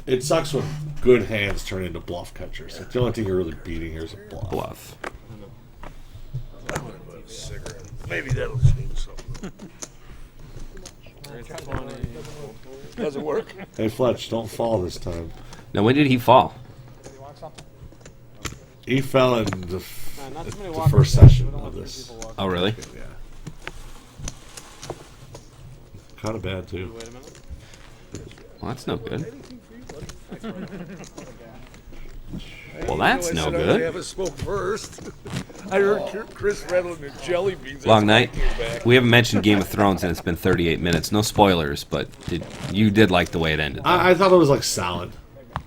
It sucks when good hands turn into bluff catchers. Like the only thing you're really beating here is a bluff. Bluff. I'm gonna put a cigarette. Maybe that'll change something. Does it work? Hey Fletch, don't fall this time. Now when did he fall? He fell in the Not too many the walkers, first yeah. session We don't of want this. people walking. Oh really? Yeah. Kind of bad too. Wait a minute. Well that's no good. Well You that's know, I no said I'd good. have a smoke first. I heard Chris rattling the jelly beans. Long night. That's when I came back. We haven't mentioned Game of Thrones and it's been 38 minutes. No spoilers, but you did like the way it ended. I thought it was like solid.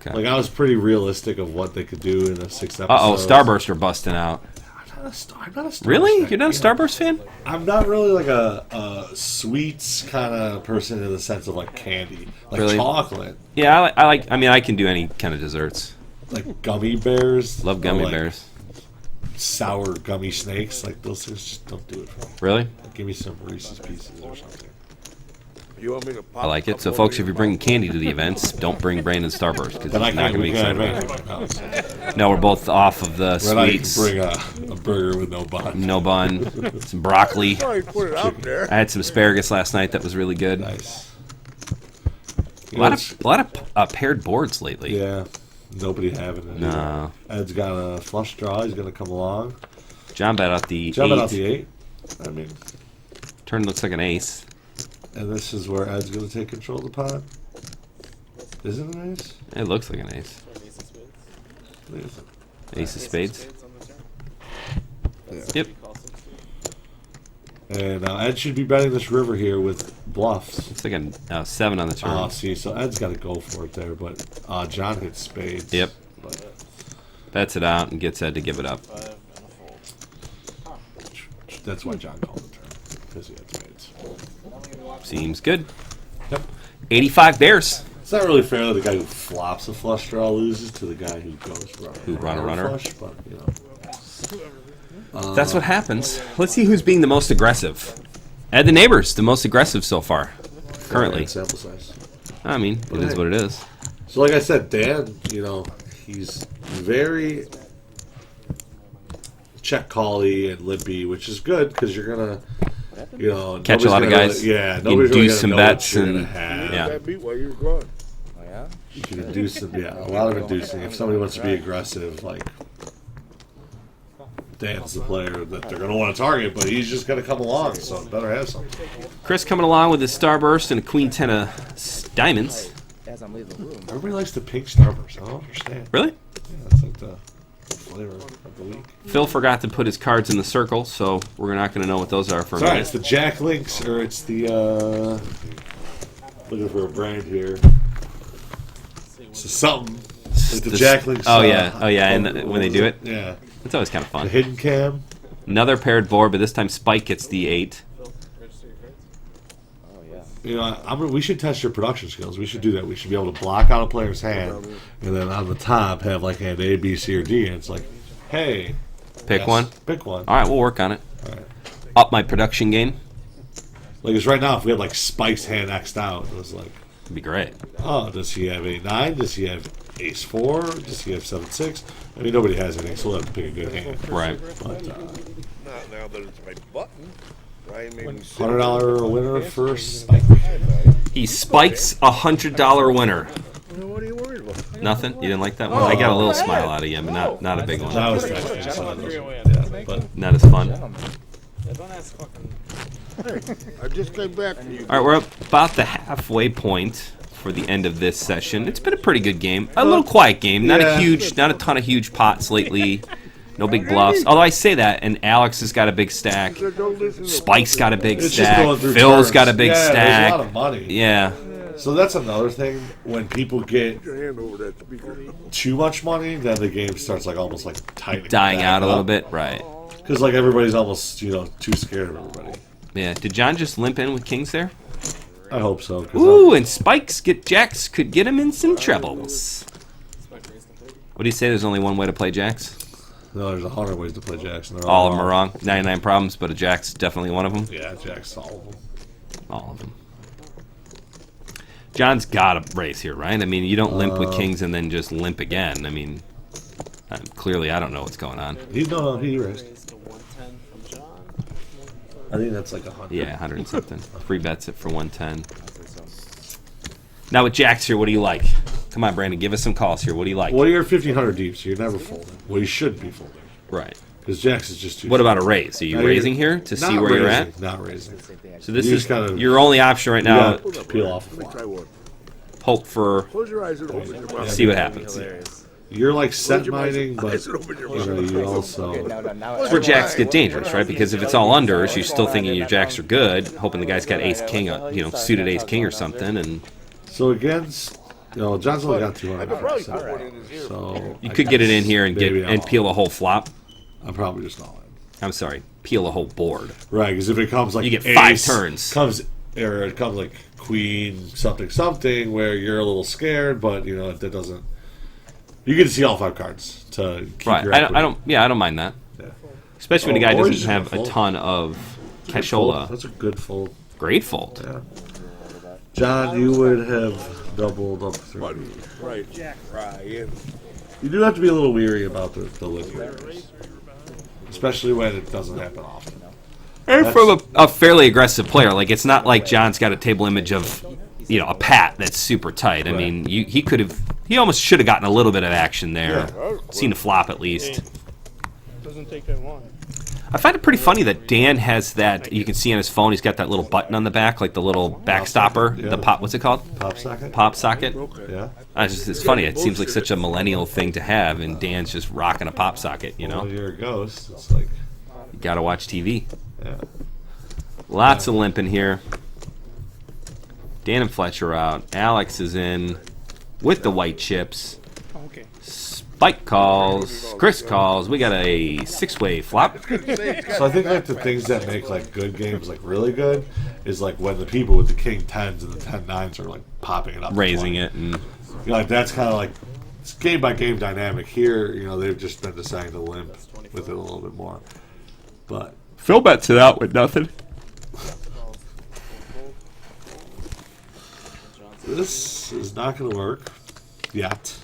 Okay. Like I was pretty realistic of what they could do in a 6 episodes. Uh-oh, Starburst are busting out. I'm not a Starburst Really? fan. You're not a Starburst fan? I'm not really like a sweets kind of person in the sense of like candy, like Really? chocolate, Yeah, I mean, I can do any kind of desserts. like gummy bears. Love or, gummy like, bears. Sour gummy snakes, like those things just don't do it for me. Really? Like, give me some Reese's Pieces or something. You want me to pop I like a it. So, couple folks, over if you're your bringing candy to the events, don't bring Brandon Starburst because he's But I not can't going to be bring excited anything about it. right now. No, we're both off of the Then I can sweets. bring a burger with no bun. No bun, some broccoli. Sorry, put it out there. I had some asparagus last night that was really good. Nice. A lot of paired boards lately. Yeah, nobody having it. No. Ed's got a flush draw. He's gonna come along. John bet out the Jumping 8. out the 8. I mean, Turn looks like an ace. and this is where Ed's gonna take control of the pot. Is it an ace? It looks like an ace. Ace of spades. Yeah. Yep. And Ed should be betting this river here with bluffs. It's like a 7 on the turn. Oh, see, so Ed's got to go for it there, but John hits spades. Yep. But Bets it out and gets Ed to give it up. that's why John called the turn, because he had spades. Seems good. Yep. 85 Bears. It's not really fair that the guy who flops a flush draw loses to the guy who goes runner. Flush, but, you know. That's what happens. Let's see who's being the most aggressive. Ed the Neighbor's the most aggressive so far, currently. Sample size. I mean, it is what it is. So like I said, Dan, you know, he's very check call-y and limpy, which is good because you're gonna, you know, Catch a lot of guys. Nobody's really Induce some gonna know bets what you're and gonna have. yeah. That beat while you were gone. Oh, yeah? You can induce them. Yeah, a lot of inducing. If somebody wants to be aggressive, like Dan's the player that they're gonna want to target, but he's just gonna come along, so better have something. Chris coming along with his Starburst and a Queen 10 of diamonds. As I'm leaving the room. Everybody likes the pink Starburst. I don't understand. Really? Yeah, that's like the flavor of the week. Phil forgot to put his cards in the circle, so we're not going to know what those are for a Sorry, it's minute. the Jack Links, or it's the, looking for a brand here. It's something. Like the Jack Links. Oh yeah, and when they do it, Yeah. it's always kind of The fun. hidden cam. Another paired board, but this time Spike gets the 8. Oh, yeah. You know, we should test your production skills. We should do that. We should be able to block out a player's hand, and then on the top have like hand A, B, C, or D, and it's like, hey, Pick yes, one. Pick one. All right, we'll work on it. All right. Up my production game. Like, it's right now, if we had like Spike's hand X'd out, it was like, It'd be great. oh, does he have 8-9? Does he have Ace 4? Does he have 7-6? I mean, nobody has anything, so we'll have to pick a good hand. Right. But Not now that it's my button. Ryan made me sit. $100 winner for Spike. He spikes a $100 winner. What are you worried about? Nothing? You didn't like that one? I got a little smile out of you, but not a big one. That was texting, so that was- yeah, but Not as fun. Yeah, don't ask fucking. I just came back from you. All right, we're about the halfway point for the end of this session. It's been a pretty good game. A little quiet game. Not a ton of huge pots lately. No big bluffs. Although I say that, and Alex has got a big stack. Don't listen to Spike's got a big it's just going stack. through Phil's turns. got a big There's a stack. lot of money. Yeah. So that's another thing. When people get your hand over that speaker. too much money, then the game starts like almost like tightening Dying back out a little up. bit. Right. Because like everybody's almost too scared of everybody. Yeah. Did John just limp in with kings there? I hope so. 'Cause Ooh, and Jacks could get him in some troubles. What do you say? There's only one way to play Jacks? no, there's 100 ways to play Jacks. And they're All of them are wrong. 99 problems, but a Jack's definitely one of them. Yeah, Jacks all of them. All of them. John's got a race here, right? I mean, you don't limp with kings and then just limp again. I mean, clearly I don't know what's going on. He raised. Raise to 110 from John. I think that's like 100. Yeah, 100 and something. Free bets it for 110. Now with Jacks here, what do you like? Come on, Brandon, give us some calls here. What do you like? Well, you're 1,500 deep, so you're never folding. Well, you should be folding. Right. Because Jacks is just too. What about a raise? Are you Now you're- raising here to see Not where you're raising, at? Not raising. So this You is just gotta- your only option right now. You gotta peel off a Let me try flop. one. Hope for Close your eyes and open your mouth. see what happens. Hilarious. You're like Close set your mining, eyes but and open your you mouth. also. That's where Jacks get dangerous, right? Because if it's all unders, you're still thinking your Jacks are good, hoping the guy's got Ace King, suited Ace King or something, and So against, John's only got 200. I could probably put one in his ear. So you could get it in here and Maybe and I'll- peel a whole flop. I'm probably just all in. I'm sorry, peel a whole board. Right, because if it comes like You get 5 ace, turns. or it comes like queen something where you're a little scared, but that doesn't. You get to see all 5 cards to keep Right. your I equity. don't mind that. Yeah. Especially when a Oh, guy or doesn't he's have gonna a fold. ton of Good fold. cashola. That's a good fold. Great fold. Yeah. John, you would have doubled up through. Buddy, right. Ryan. You do have to be a little weary about the liquidators, especially when it doesn't happen often. And from a fairly aggressive player, like it's not like John's got a table image of, a pat that's super tight. I mean, he almost should have gotten a little bit of action there. Yeah. Seen a flop at least. Doesn't take that long. I find it pretty funny that Dan has that. You can see on his phone, he's got that little button on the back, like the little back stopper. Yeah. The pop. What's it called? Pop socket? Pop socket. Yeah. It's funny. It seems like such a millennial thing to have, and Dan's just rocking a pop socket. You know, Well, you're a ghost. It's like, you gotta watch TV. yeah. Lots of limping here. Dan and Fletch are out. Alex is in with the white chips. Okay. Spike calls. Chris calls. We got a 6-way flop. So I think like the things that make like good games like really good is like when the people with the king 10s and the 10-9s are like popping it up, to Raising 20. it. And You know, like that's kind of like it's game by game dynamic. Here, you know, they've just been deciding to limp with it a little bit more. But Phil bets it out with nothing. this is not going to work yet.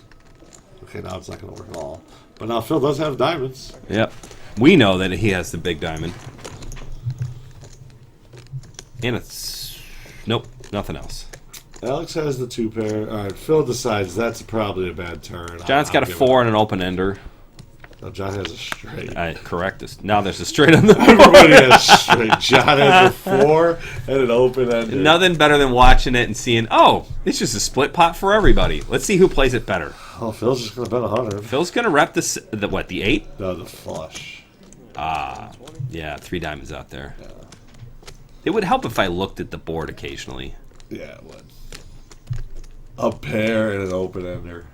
Okay, now it's not going to work at all. But now Phil does have diamonds. Yep. We know that he has the big diamond. And it's... Nope, nothing else. Alex has the 2 pair. All right, Phil decides that's probably a bad turn. John's got a 4 and an open ender. No, John has a straight. Correct. Now there's a straight on the board. Everybody has straight. John has a 4 and an open ender. Nothing better than watching it and seeing, oh, it's just a split pot for everybody. Let's see who plays it better. Oh, Phil's just going to bet 100. Phil's going to rep the 8? No, the flush. Yeah, 3 diamonds out there. It would help if I looked at the board occasionally. Yeah, it would. A pair and an open ender.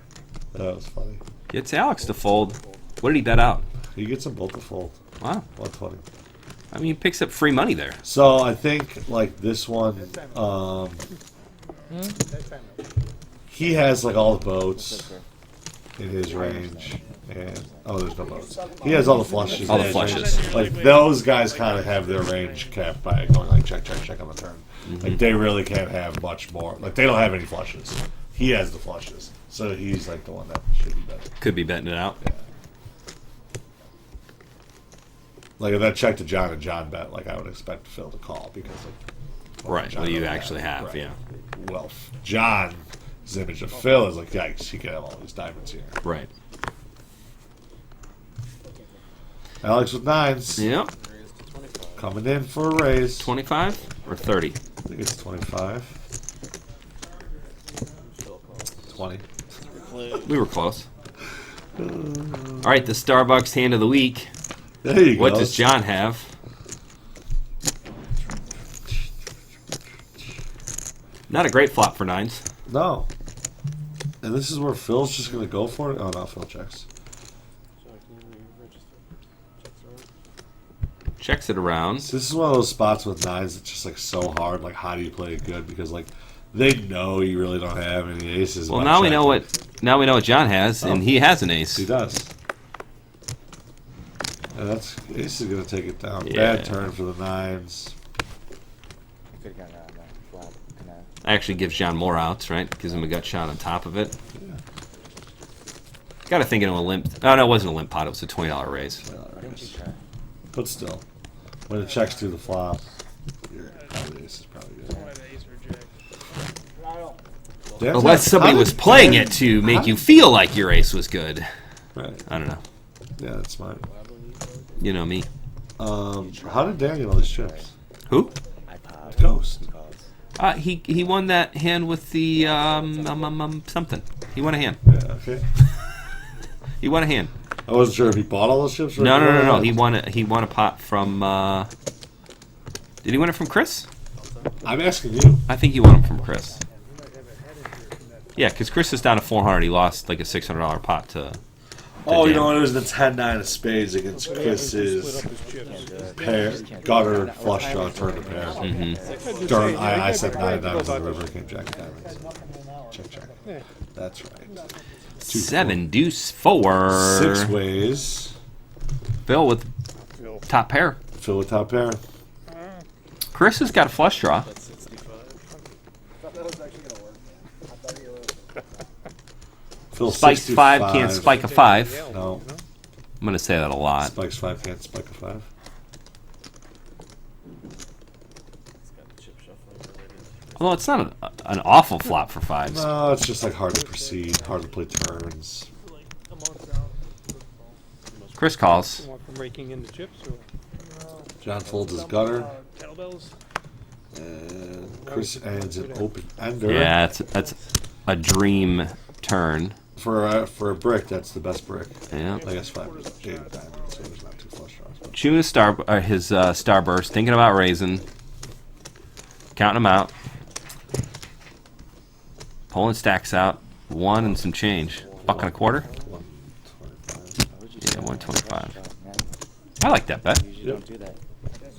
That was funny. Gets Alex to fold. What did he bet out? He gets them both to fold. Wow. 120. I mean, he picks up free money there. So I think like this one, he has like all the boats in his range, and there's no boats. He has all the flushes. All in the his flushes. range. Like those guys kind of have their range capped by going like check, check, check on the turn. Like they really can't have much more. Like they don't have any flushes. He has the flushes, so he's like the one that should be betting. Could be betting it out. Yeah. Like if that check to John and John bet, like I would expect Phil to call because of Right. John Well, you don't actually have, right. yeah. Well, John's image of Phil is like, yikes, he could have all these diamonds here. Right. Alex with 9s. Yep. Coming in for a raise. 25 or 30? I think it's 25. 20. We were close. All right, the Starbucks hand of the week. There you go. What does John have? Not a great flop for 9s. No. And this is where Phil's just going to go for it? Oh, no, Phil checks. Checks it around. So this is one of those spots with 9s that's just like so hard. Like, how do you play it good? Because like they know you really don't have any aces. Well, by now we know checking. what John has, and he has an ace. He does. And that's ace is going to take it down. Yeah. Bad turn for the 9s. Could have gotten out of that flop. Actually gives John more outs, right? Gives him a gut shot on top of it. Got to think of a limp. Oh no, it wasn't a limp pot. It was a $20 raise. Why didn't you try? But still, when it checks through the flop, probably ace is probably good. Dan's Unless got- somebody how was did playing Dan- it to make how- you feel like your ace was good. Right. I don't know. Yeah, that's smart. You know me. How did Dan get all these chips? Who? I pop. Ghost. He won that hand with the something. He won a hand. Yeah, okay. He won a hand. I wasn't sure if he bought all those chips. Or No. He won a pot from. Did he win it from Chris? I'm asking you. I think he won it from Chris. Yeah, because Chris is down to 400. He lost like a $600 pot to. Oh, you Dan. know, it was the 10-9 of spades against Chris's pair, gutter, flush draw, turn to pair. During, I said 9 of diamonds on the river, came jack of diamonds. Check. That's right. 7 deuce 4. 6 ways. Phil with top pair. Fill with top pair. Chris has got a flush draw. Phil Spikes 5 65. can't spike a 5. No. I'm gonna say that a lot. Spikes 5 can't spike a 5. Although it's not an awful flop for 5s. No, it's just like hard to proceed, hard to play turns. Chris calls. Want from raking in the chips or? John folds his gutter. Kettlebells. And Chris adds an open ender. Yeah, that's a dream turn. For a brick, that's the best brick. Yeah. I guess 5 is 8 diamond, so there's not 2 flush draws. Chewing his starburst, thinking about raising, counting them out, pulling stacks out, 1 and some change. Buck and a quarter. 125. Yeah, 125. I like that bet. Usually don't do that.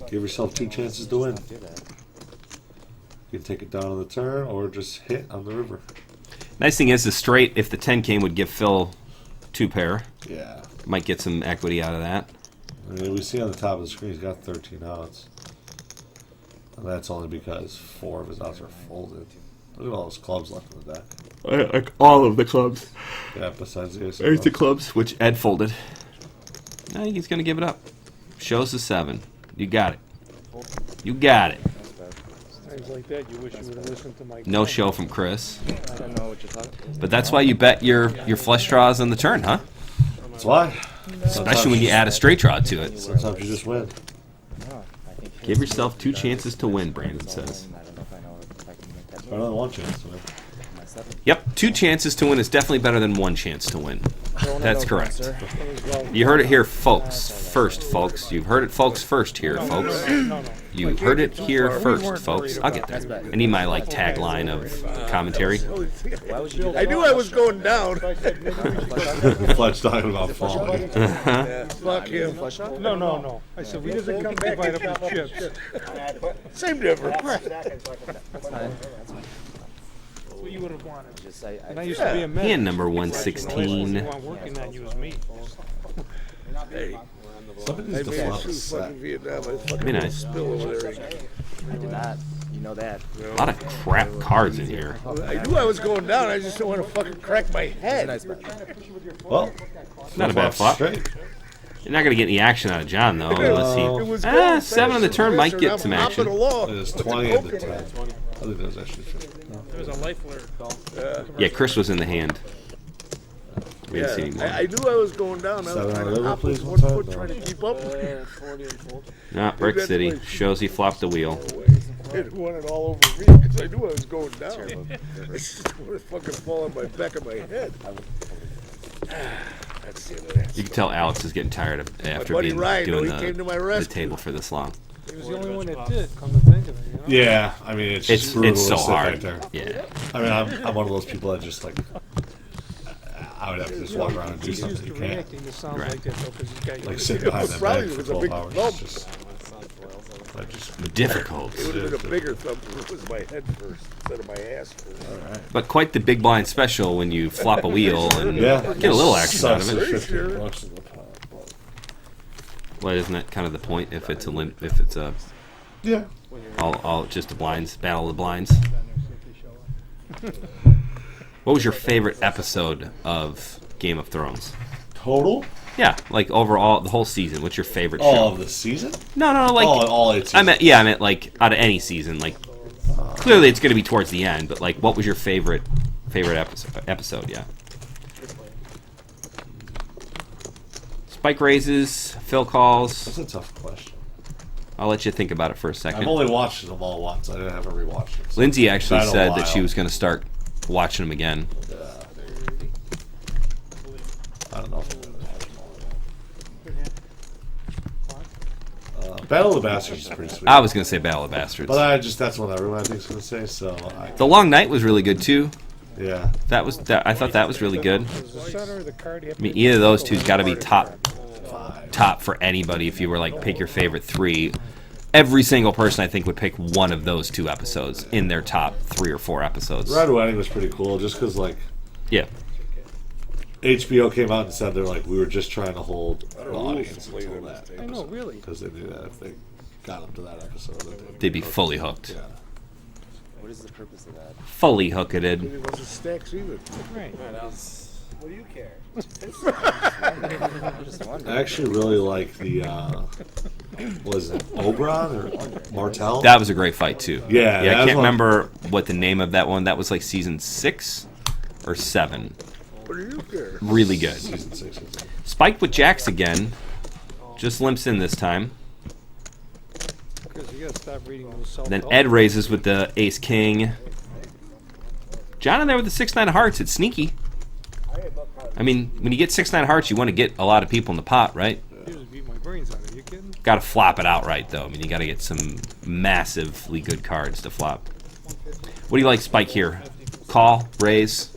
Give yourself 2 chances to win. Don't do that. You can take it down on the turn or just hit on the river. Nice thing is the straight, if the 10 came, would give Phil 2 pair. Yeah. Might get some equity out of that. I mean, we see on the top of the screen he's got 13 outs. And that's only because 4 of his outs are folded. Look at all those clubs left in the deck. Like all of the clubs. Yeah, besides the ace. There's the clubs, which Ed folded. I think he's going to give it up. Shows the 7. You got it. You got it. Times like that, you wish you would have listened to my. No show from Chris. I don't know what you're talking about. But that's why you bet your flush draws on the turn, huh? That's why. Especially when you add a straight draw to it. Sometimes you just win. No, I think Give yourself 2 chances to win, Brandon says. I don't know if I know if I can make that Better than 1 chance to win. my 7. Yep, 2 chances to win is definitely better than 1 chance to win. That's correct. You heard it here, folks. First, folks. You've heard it, folks, first here, folks. No. You heard it here first, folks. I'll get there. I need my, like, tagline of commentary. Why would you do I that? knew I was going down. Fletch talking about falling. Yeah, fuck him. No. I said, we doesn't come back right up with chips. Same difference. That's fine. That's what you would have wanted. Just, And I used to be a man. Hand number The 116. one working on you was me. Hey, Somebody I needs to made a flop shoot a set. fucking Vietnam. I fucking Be nice. spill over there. I did not. You know that. A lot of crap cards in here. I knew I was going down. I just don't want to fucking crack my head. Nice bet. Well, Not a bad flop. straight. You're not going to get any action out of John, though, unless It he... was going 7 on the fast turn and might fast, get and some I'm action. hopping along. It was 20 and the 10. I think that was actually 50. There was a life alert. Yeah, Chris was in the hand. We didn't see Yeah, anymore. I knew I was going down. I was 7 trying on to the hop river, with please, one one foot, time. trying to keep up. Nah, Brick City. Shows he flopped the wheel. It won it all over me because I knew I was going down. I just didn't want to fucking fall on my back of my head. That's the end of that. You can tell Alex is getting tired of after buddy being Ryan, doing though, he came to my the rescue. table for this long. He was the only one that did, come to think of it, you know? Yeah, I mean, it's just brutal It's so to sit hard. back there. Yeah. I mean, I'm one of those people that just like, I would have to just walk around and do He's used something. to You can't. reacting to sounds Right. like that, though, because he's got Like you. sit behind that Probably bag for was a 12 big hours. lump. It's just, I just Difficult. It would have been a bigger thump if it was my head first instead of my ass first. But quite the big blind special when you flop a wheel and yeah, get a little action out of Sucks. it. 15 bucks in the pot. Well, isn't that kind of the point? If it's if it's a Yeah. all just the blinds, battle of the blinds. What was your favorite episode of Game of Thrones? Total? Yeah, like overall the whole season. What's your favorite All show? of the season? No, like all 8 seasons. I meant like out of any season. Like clearly it's going to be towards the end, but like what was your favorite episode? Yeah. Spike raises, Phil calls. That's a tough question. I'll let you think about it for a second. I've only watched them all once. I didn't have to rewatch them. So Lindsay actually Been a said that she while. was going to start watching them again. I don't know if I'm gonna watch them all. Battle of the Bastards is pretty sweet. I was going to say Battle of Bastards. But that's what everyone I think is gonna say. So The Long Night was really good too. yeah. I thought that was really good. Was the center of the card, I mean, either of those two's got to be top for anybody. If you were like pick your favorite 3, every single person I think would pick one of those 2 episodes in their top 3 or 4 episodes. Red Wedding was pretty cool, just because like Yeah. HBO came out and said they're like we were just trying to hold the audience until that I know, really. because they knew that if they got them to that episode, that They'd be fully hooked. yeah. What is the purpose of that? Fully hooked. It wasn't stacks either. Right. What do you care? I'm just I wondering. actually really like the was it Oberon or Martel? That was a great fight too. Yeah, I that was can't one- remember what the name of that one. That was like season 6 or 7. What do you care? Really good. Season 6. Spike with Jax again. Just limps in this time. You gotta stop reading those self-help. Then Ed raises with the ace king. John in there with the 6-9 of hearts. It's sneaky. I mean, when you get 6-9 hearts, you want to get a lot of people in the pot, right? You just beat my brains out. Are you kidding? Got to flop it out right, though. I mean, you got to get some massively good cards to flop. What do you like, Spike, here? Call, raise?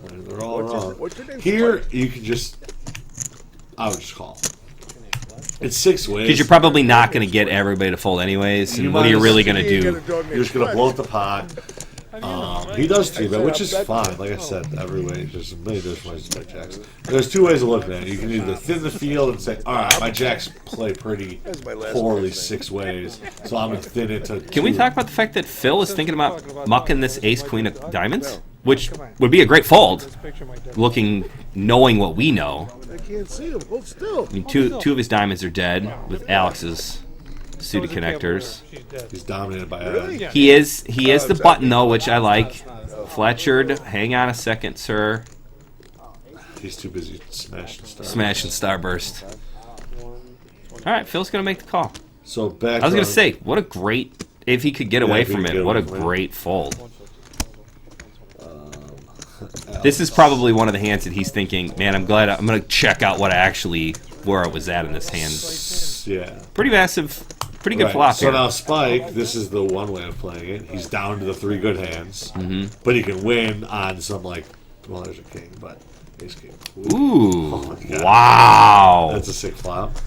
They're all wrong. What's your name? Here, you can just... I would just call. It's 6 ways. Because you're probably not going to get everybody to fold anyways. And You what are you might really as- going to do? You're just going to blow up the pot. He does too, but which is fine. Like I said, every way, there's many different ways to play jacks. There's 2 ways of looking at it. You can either thin the field and say, all right, my jacks play pretty poorly 6 ways, so I'm going to thin it to Can we 2. talk about the fact that Phil is thinking about mucking this ace-queen of diamonds? Which would be a great fold, This picture might looking, knowing what we know. I can't see him. Hold still. I mean, two of his diamonds are dead with Alex's suited connectors. She's dead. He's dominated by Ed. He is the button though, which I like. Fletchered, hang on a second, sir. He's too busy smashing stuff. Smashing starburst. All right, Phil's gonna make the call. So back. I was gonna on- say, what a great if he could get away if he from could it. get What a away from it. great fold. This is probably one of the hands that he's thinking, man, I'm glad I'm going to check out where I was at in this hand. Yeah. Pretty massive, pretty good Right. flop So here. now Spike, this is the one way of playing it. He's down to the 3 good hands, but he can win on some like, well, there's a king, but ace king. Ooh, Oh my God. wow. That's a sick flop.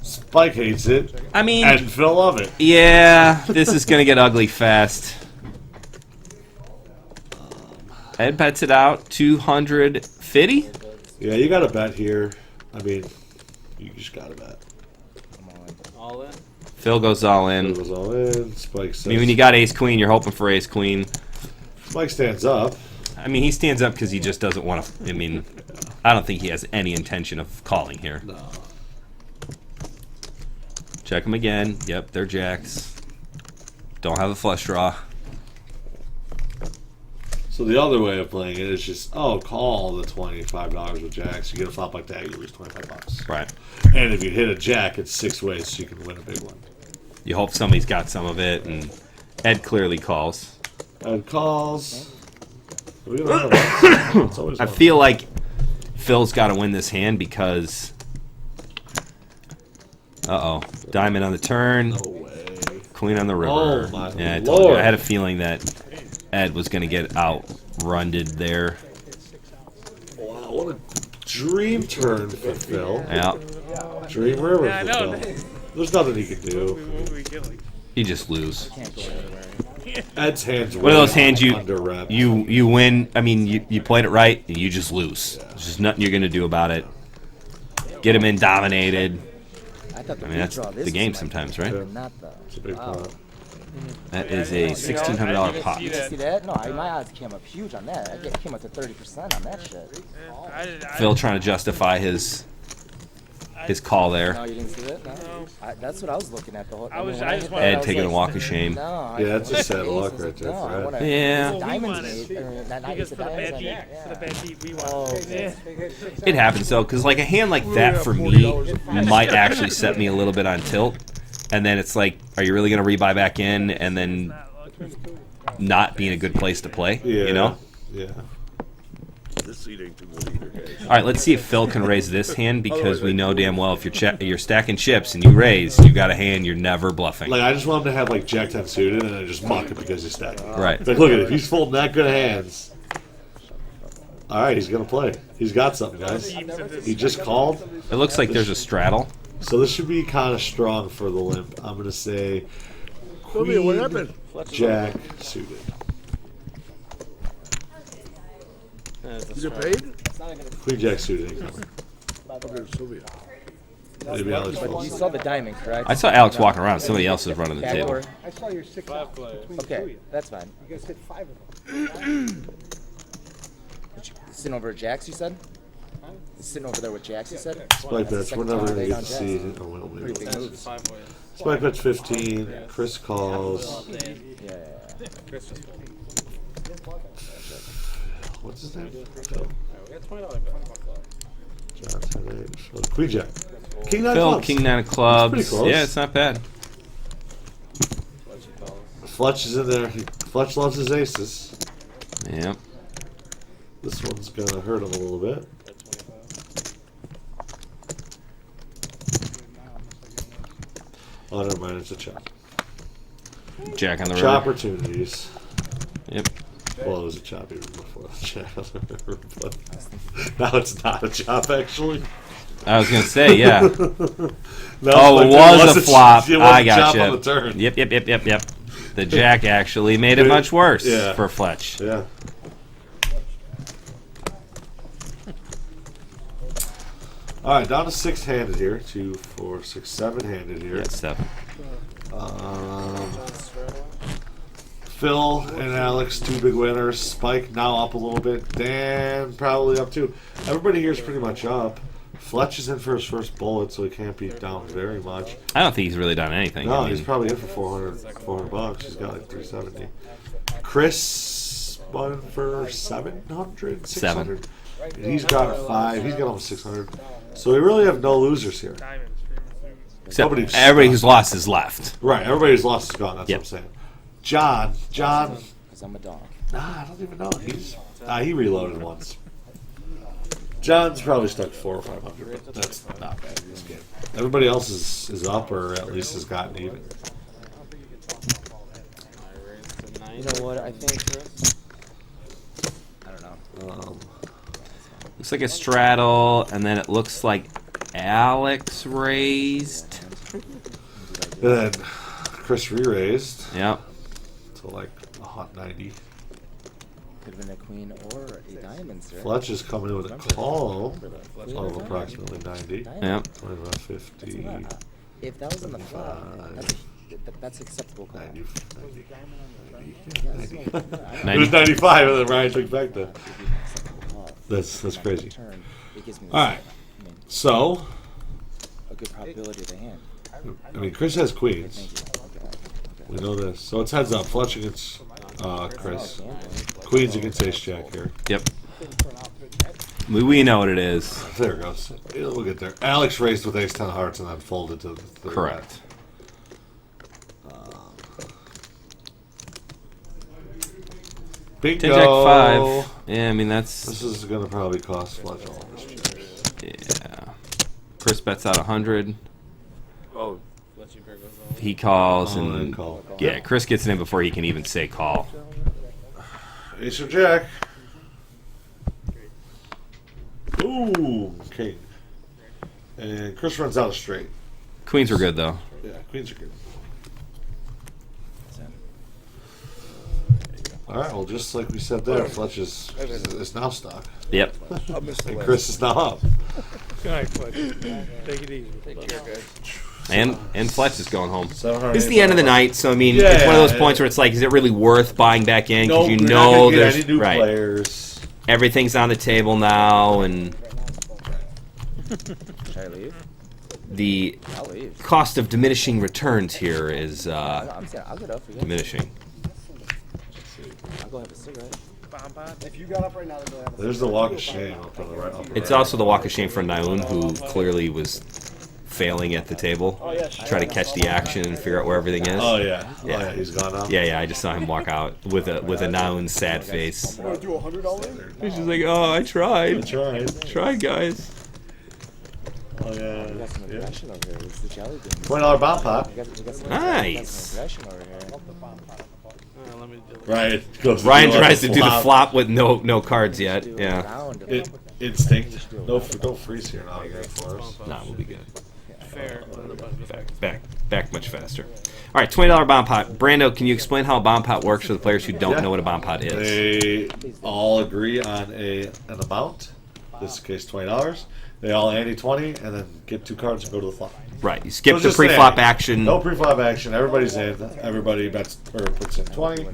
Spike hates it, I mean, and Phil love it. yeah, this is going to get ugly fast. Ed bets it out, 250. Yeah, you got to bet here. I mean, you just got to bet. All in. Phil goes all Phil in. goes all in. Spike says. I mean, when you got ace queen, you're hoping for ace queen. Spike stands up. I mean, he stands up because he just doesn't want to. I mean, I don't think he has any intention of calling here. No. Check them again. Yep, they're jacks. Don't have a flush draw. So the other way of playing it is just, call the $25 with jacks. You get a flop like that, you lose $25. Right. And if you hit a jack, it's 6 ways, so you can win a big one. You hope somebody's got some of it, and Ed clearly calls. And calls. We don't have that. It's always I one. feel like Phil's got to win this hand because. Diamond on the turn, No way. queen on the river. Oh, my Yeah, I told you. Lord. I had a feeling that Ed was going to get outrunded there. Wow, what a dream turn for Phil. Yeah, Dream river Yeah, I for know. Phil. There's nothing he can do. What do we get? Like, you just lose. Can't go anywhere. Ed's hands One of those hands under rep. you win. I mean, you played it right, and you just lose. There's just nothing you're going to do about it. Get him in dominated. I thought the I mean, that's redraw, this the is game my sometimes, favorite, right? Not the. It's a big pot. That is a $1,600 pot. see You that. see that? No, my odds came up huge on that. I came up to 30% on that shit. Phil trying to justify his call No, there. you didn't see that? No. That's what I was looking at the whole. I was- when I hit just that, wanted- Ed was taking a like, walk of shame. No, Yeah, that's a I- sad aces, luck right there, no, I Fred. wanna- Yeah. Well, we Diamonds wanted- made, or not Because ace for of the diamonds, bad I beat, mean, for the bad beat, we Oh, want. okay. Yeah. It happens though, because like a hand like that for me might actually set me a little bit on tilt, and then it's like, are you really going to rebuy back in and then not be in a good place to play? Yeah. You know. Yeah. This seat ain't too good either, guys. All right, let's see if Phil can raise this hand because we know damn well if you're stacking chips and you raise, you got a hand you're never bluffing. Like, I just want him to have, like, Jack 10 suited and then just muck it because he's stacking. Right. Like, look at it. He's folding that good of hands. All right, he's going to play. He's got something, guys. He just called. It looks like there's a straddle. So this should be kind of strong for the limp. I'm going to say Tell me what Queen, happened. Jack suited. You get paid? Queen, Jack suited. ain't coming. Okay, Sylvia. Maybe Alex But you folds. saw the diamond, correct? I saw Alex walking around. Somebody else is running the table. Backdoor. I saw your 6 outs between the two of Okay, you. that's fine. You guys hit 5 of them. Sitting over at Jax, you said? Sitting over there with Jax, you said? Spike the bets. second We're never time going to I get laid to on see Jax. it. Oh, well, maybe. Pretty big moves. Spike bets 15. Chris calls. Yeah. What's his name? Phil. John 10 8. Queen Jack. King 9 Phil, clubs. King 9 of clubs. pretty close. Yeah, it's not bad. Fletch is in there. Fletch loves his aces. Yep. This one's gonna hurt him a little bit. Oh, never mind. It's a chop. Jack on the river. Chop opportunities. Yep. Well, it was a chop even before the jack on the river, but now it's not a chop actually. I was gonna say, yeah. No, Oh, but it was a flop. It was I a chop gotcha. on the turn. Yep. The jack actually made it much worse Yeah. for Fletch. Yeah. All right, down to 6-handed here. 2, 4, 6, 7-handed here. Yeah, 7. Phil and Alex, 2 big winners. Spike now up a little bit. Dan probably up too. Everybody here is pretty much up. Fletch is in for his first bullet, so he can't be down very much. I don't think he's really done anything. No, I mean, he's probably in for 400 bucks. He's got like 370. Chris won for 700, 600. And he's got 5. He's got almost 600. So we really have no losers here. except nobody's everybody who's lost is left. Right, everybody who's lost is gone. That's Yep. what I'm saying. John. Because I'm a dog. Nah, I don't even know. He reloaded once. John's probably stuck 400 or 500, but that's not bad in this game. Everybody else is up or at least has gotten even. You know what? I think. I don't know. Looks like a straddle, and then it looks like Alex raised. And then Chris re-raised Yep. to like a hot 90. Could have been a queen or a diamond, sir. Fletch is coming in with a call Queen or of diamond. approximately 90. Diamond. Yep. 25, 50, If that was on the flop, that's acceptable call. 90, 90. Yeah, that's no- It 90. was 95 and then Ryan took back the. That's crazy. Turn, it gives me All right. I mean, So, a good probability of the hand. I mean, Chris has queens. Thank you. Okay. We know this. So it's heads up. Fletch against Chris. Gambling. Queens against Ace Jack here. Yep. We know what it is. There it goes. We'll get there. Alex raised with Ace 10 of hearts and then folded to the third. Correct. Bingo. 10 Jack 5. Yeah, I mean that's This is going to probably cost Fletch all of his chips. yeah. Chris bets out 100. Oh, He calls Oh, and and call. yeah, Chris gets it in before he can even say call. Ace or Jack. Ooh, king. And Chris runs out of straight. Queens were good though. Yeah, queens are good. All right, well, just like we said there, Fletch is now stuck. Yep. I missed the And last. Chris is now up. Good night, Fletch. Take it easy. Take care, guys. And Fletch is going home. 700, It's the end of the night, so I mean, Yeah, it's one of those yeah. points where it's like, is it really worth buying back in? Because Nope, you we're not know gonna get there's any new right, players. everything's on the table now, and Should I leave? the I'll leave. cost of diminishing returns here is I'm saying I'll get up for you. diminishing. I'll go have a cigarette. If you got up right now, then we'll have a There's the walk of shame up on the right. Upper It's right. also the walk of shame for Naun, who clearly was failing at the table. Try to catch the action and figure out where everything is. Oh yeah. Yeah. Oh yeah, he's gone now. Yeah, I just saw him walk out with a Naun sad face. Want to do $100? He's just like, oh, I tried. Tried. Guys. Oh We yeah. got some Yeah. aggression over here. It's the jelly bean. $20 bomb pot. We got some Nice. aggression over here. Ryan goes. Ryan to tries to do the flop. flop with no cards yet. Do a Yeah. round of Instinct. No freeze here now again for us. Nah, we'll be good. Back much faster. All right, $20 bomb pot. Brando, can you explain how a bomb pot works for the players who don't Yeah. know what a bomb pot is? They all agree on an amount. In this case, $20. They all ante 20, and then get 2 cards and go to the flop. Right, you skip So the just pre-flop say, action. No pre-flop action. Everybody's in. Everybody bets or puts in 20,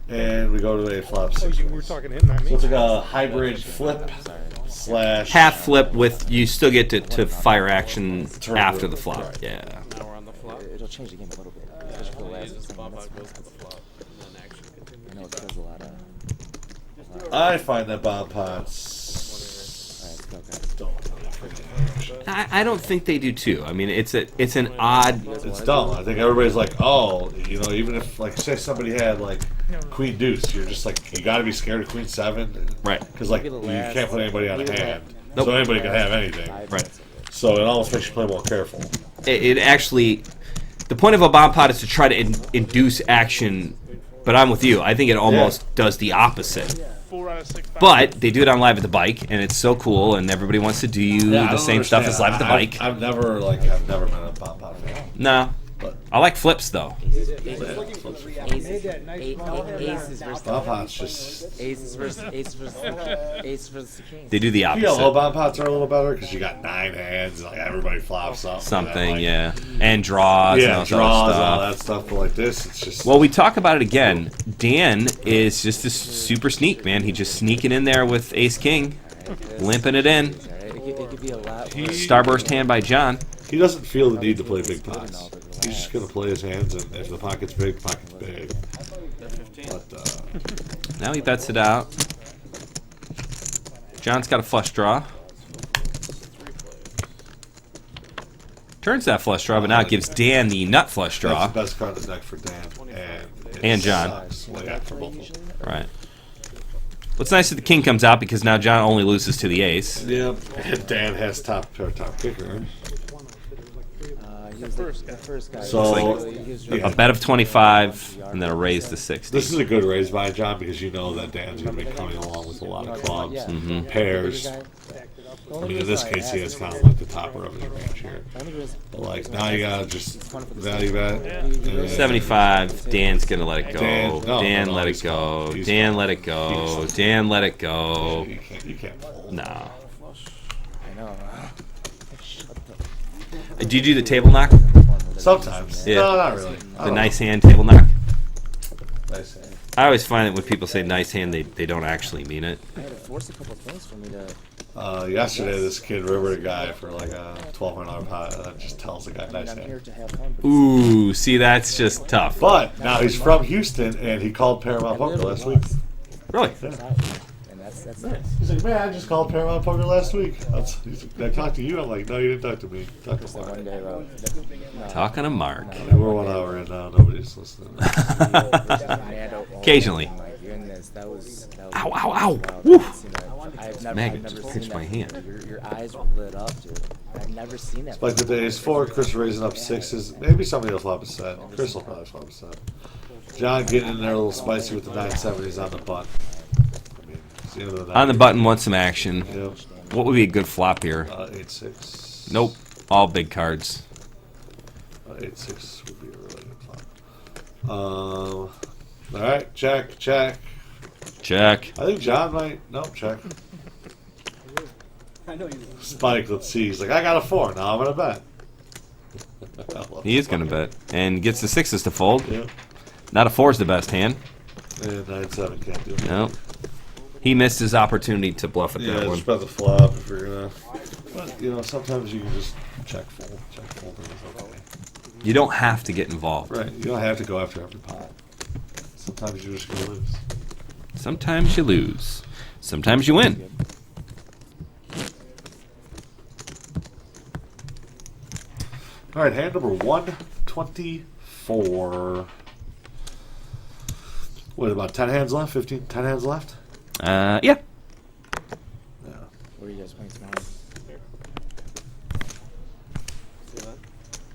and we go to a flop. Oh, Six you were ways. talking to him, not So me. it's like a hybrid flip slash Half flip with you still get to fire action Turn after it. the flop. Right. Yeah. It'll change the game a little bit. Especially for the last 10 minutes. I know it kills a lot of. I find that bomb pots Alright, let's go, guys. don't. I don't think they do too. I mean, it's an odd. It's dumb. I think everybody's like, oh, you know, even if like say somebody had like Queen Deuce, you're just like you got to be scared of Queen 7, Right. Because like you can't put anybody on a hand, Nope. so anybody can have anything. Right. So it almost makes you play more careful. It actually, the point of a bomb pot is to try to induce action. But I'm with you. I think it almost does the opposite. 4 out of 6. But they do it on Live at the Bike, and it's so cool, and everybody wants to do Yeah, I the don't same stuff as Live at the understand. Bike. I've never been a bomb pot fan. No. But I like flips, though. Aces versus bomb pots just. aces versus the king. They do the PLO opposite. bomb pots are a little better because you got 9 hands and like everybody flops up. Something, like, yeah. And draws and Yeah, all that draws, stuff. all that stuff. But like this, it's just. Well, we talk about it again. Dan is just a super sneak, man. He just sneaking in there with ace-king, limping it in. It could be a lot. Starburst hand by John. He doesn't feel the need to play big pots. He's just going to play his hands, and if the pocket's big, the pocket's big. But, Now he bets it out. John's got a flush draw. Turns that flush draw, but now it gives Dan the nut flush draw. that's the best card in the deck for Dan. It And John. sucks. Well, yeah, for both of them. Right. What's nice is the king comes out because now John only loses to the ace. Yep. And Dan has top kicker. He was the first guy. So, A bet of 25 and then a raise to 60. this is a good raise by John because you know that Dan's going to be coming along with a lot of clubs, pairs. I mean, in this case, he has kind of like the topper of his range here. But like now, you gotta just value bet. 75. Dan's gonna let it go. Dan- no, let he's it go. fine. He's Dan fine. let it go. Dan let it go. You can't fold. No. I know. Do you do the table knock? Sometimes. Yeah. No, not really. The nice hand table knock? Nice hand. I always find that when people say nice hand, they don't actually mean it. I had to force a couple things for me to. Yesterday, this kid rivered a guy for like a $1,200 pot, and that just tells the guy nice I'm here hand. to have fun. But Ooh, see, that's just tough. But now he's from Houston, and he called Paramount Poker last week. Really? and that's nice. He's like, man, I just called Paramount Poker last week. He's like, I talked to you. I'm like, no, you didn't talk to me. Talk to So Mark. one day, bro. Talking to Mark. We're 1 hour in now. Nobody's listening. Occasionally. Oh my goodness, that was Ow, ow, ow. wild. Woo. I've never Maggot seen just pinched that my hand. Your eyes were lit up, dude. I've never seen that. Like the days 4, Chris raising up 6s. Maybe somebody will flop a set. Chris will probably flop a set. John getting in there a little spicy with the 970s on the button. I mean, it's the end of the night. On the button, want some action. Yep. What would be a good flop here? 8-6. Nope. All big cards. 8-6 would be a really good flop. All right, check, check. Check. I think John might. Nope, check. I know you. Spike, let's see. He's like, I got a 4. Now I'm going to bet. He is going to bet. And gets the 6s to fold. Yep. Not a 4 is the best hand. And 9-7 can't do it. Nope. He missed his opportunity to bluff at Yeah, that one. just bet the flop if you're going to. But, you know, sometimes you can just check fold. Check fold. And it's okay. You don't have to get involved. Right. You don't have to go after every pot. Sometimes you're just going to lose. Sometimes you lose. Sometimes you win. All right, hand number 124. What, about 10 hands left? 10 hands left? Yeah. Yeah. Where are you guys playing tomorrow?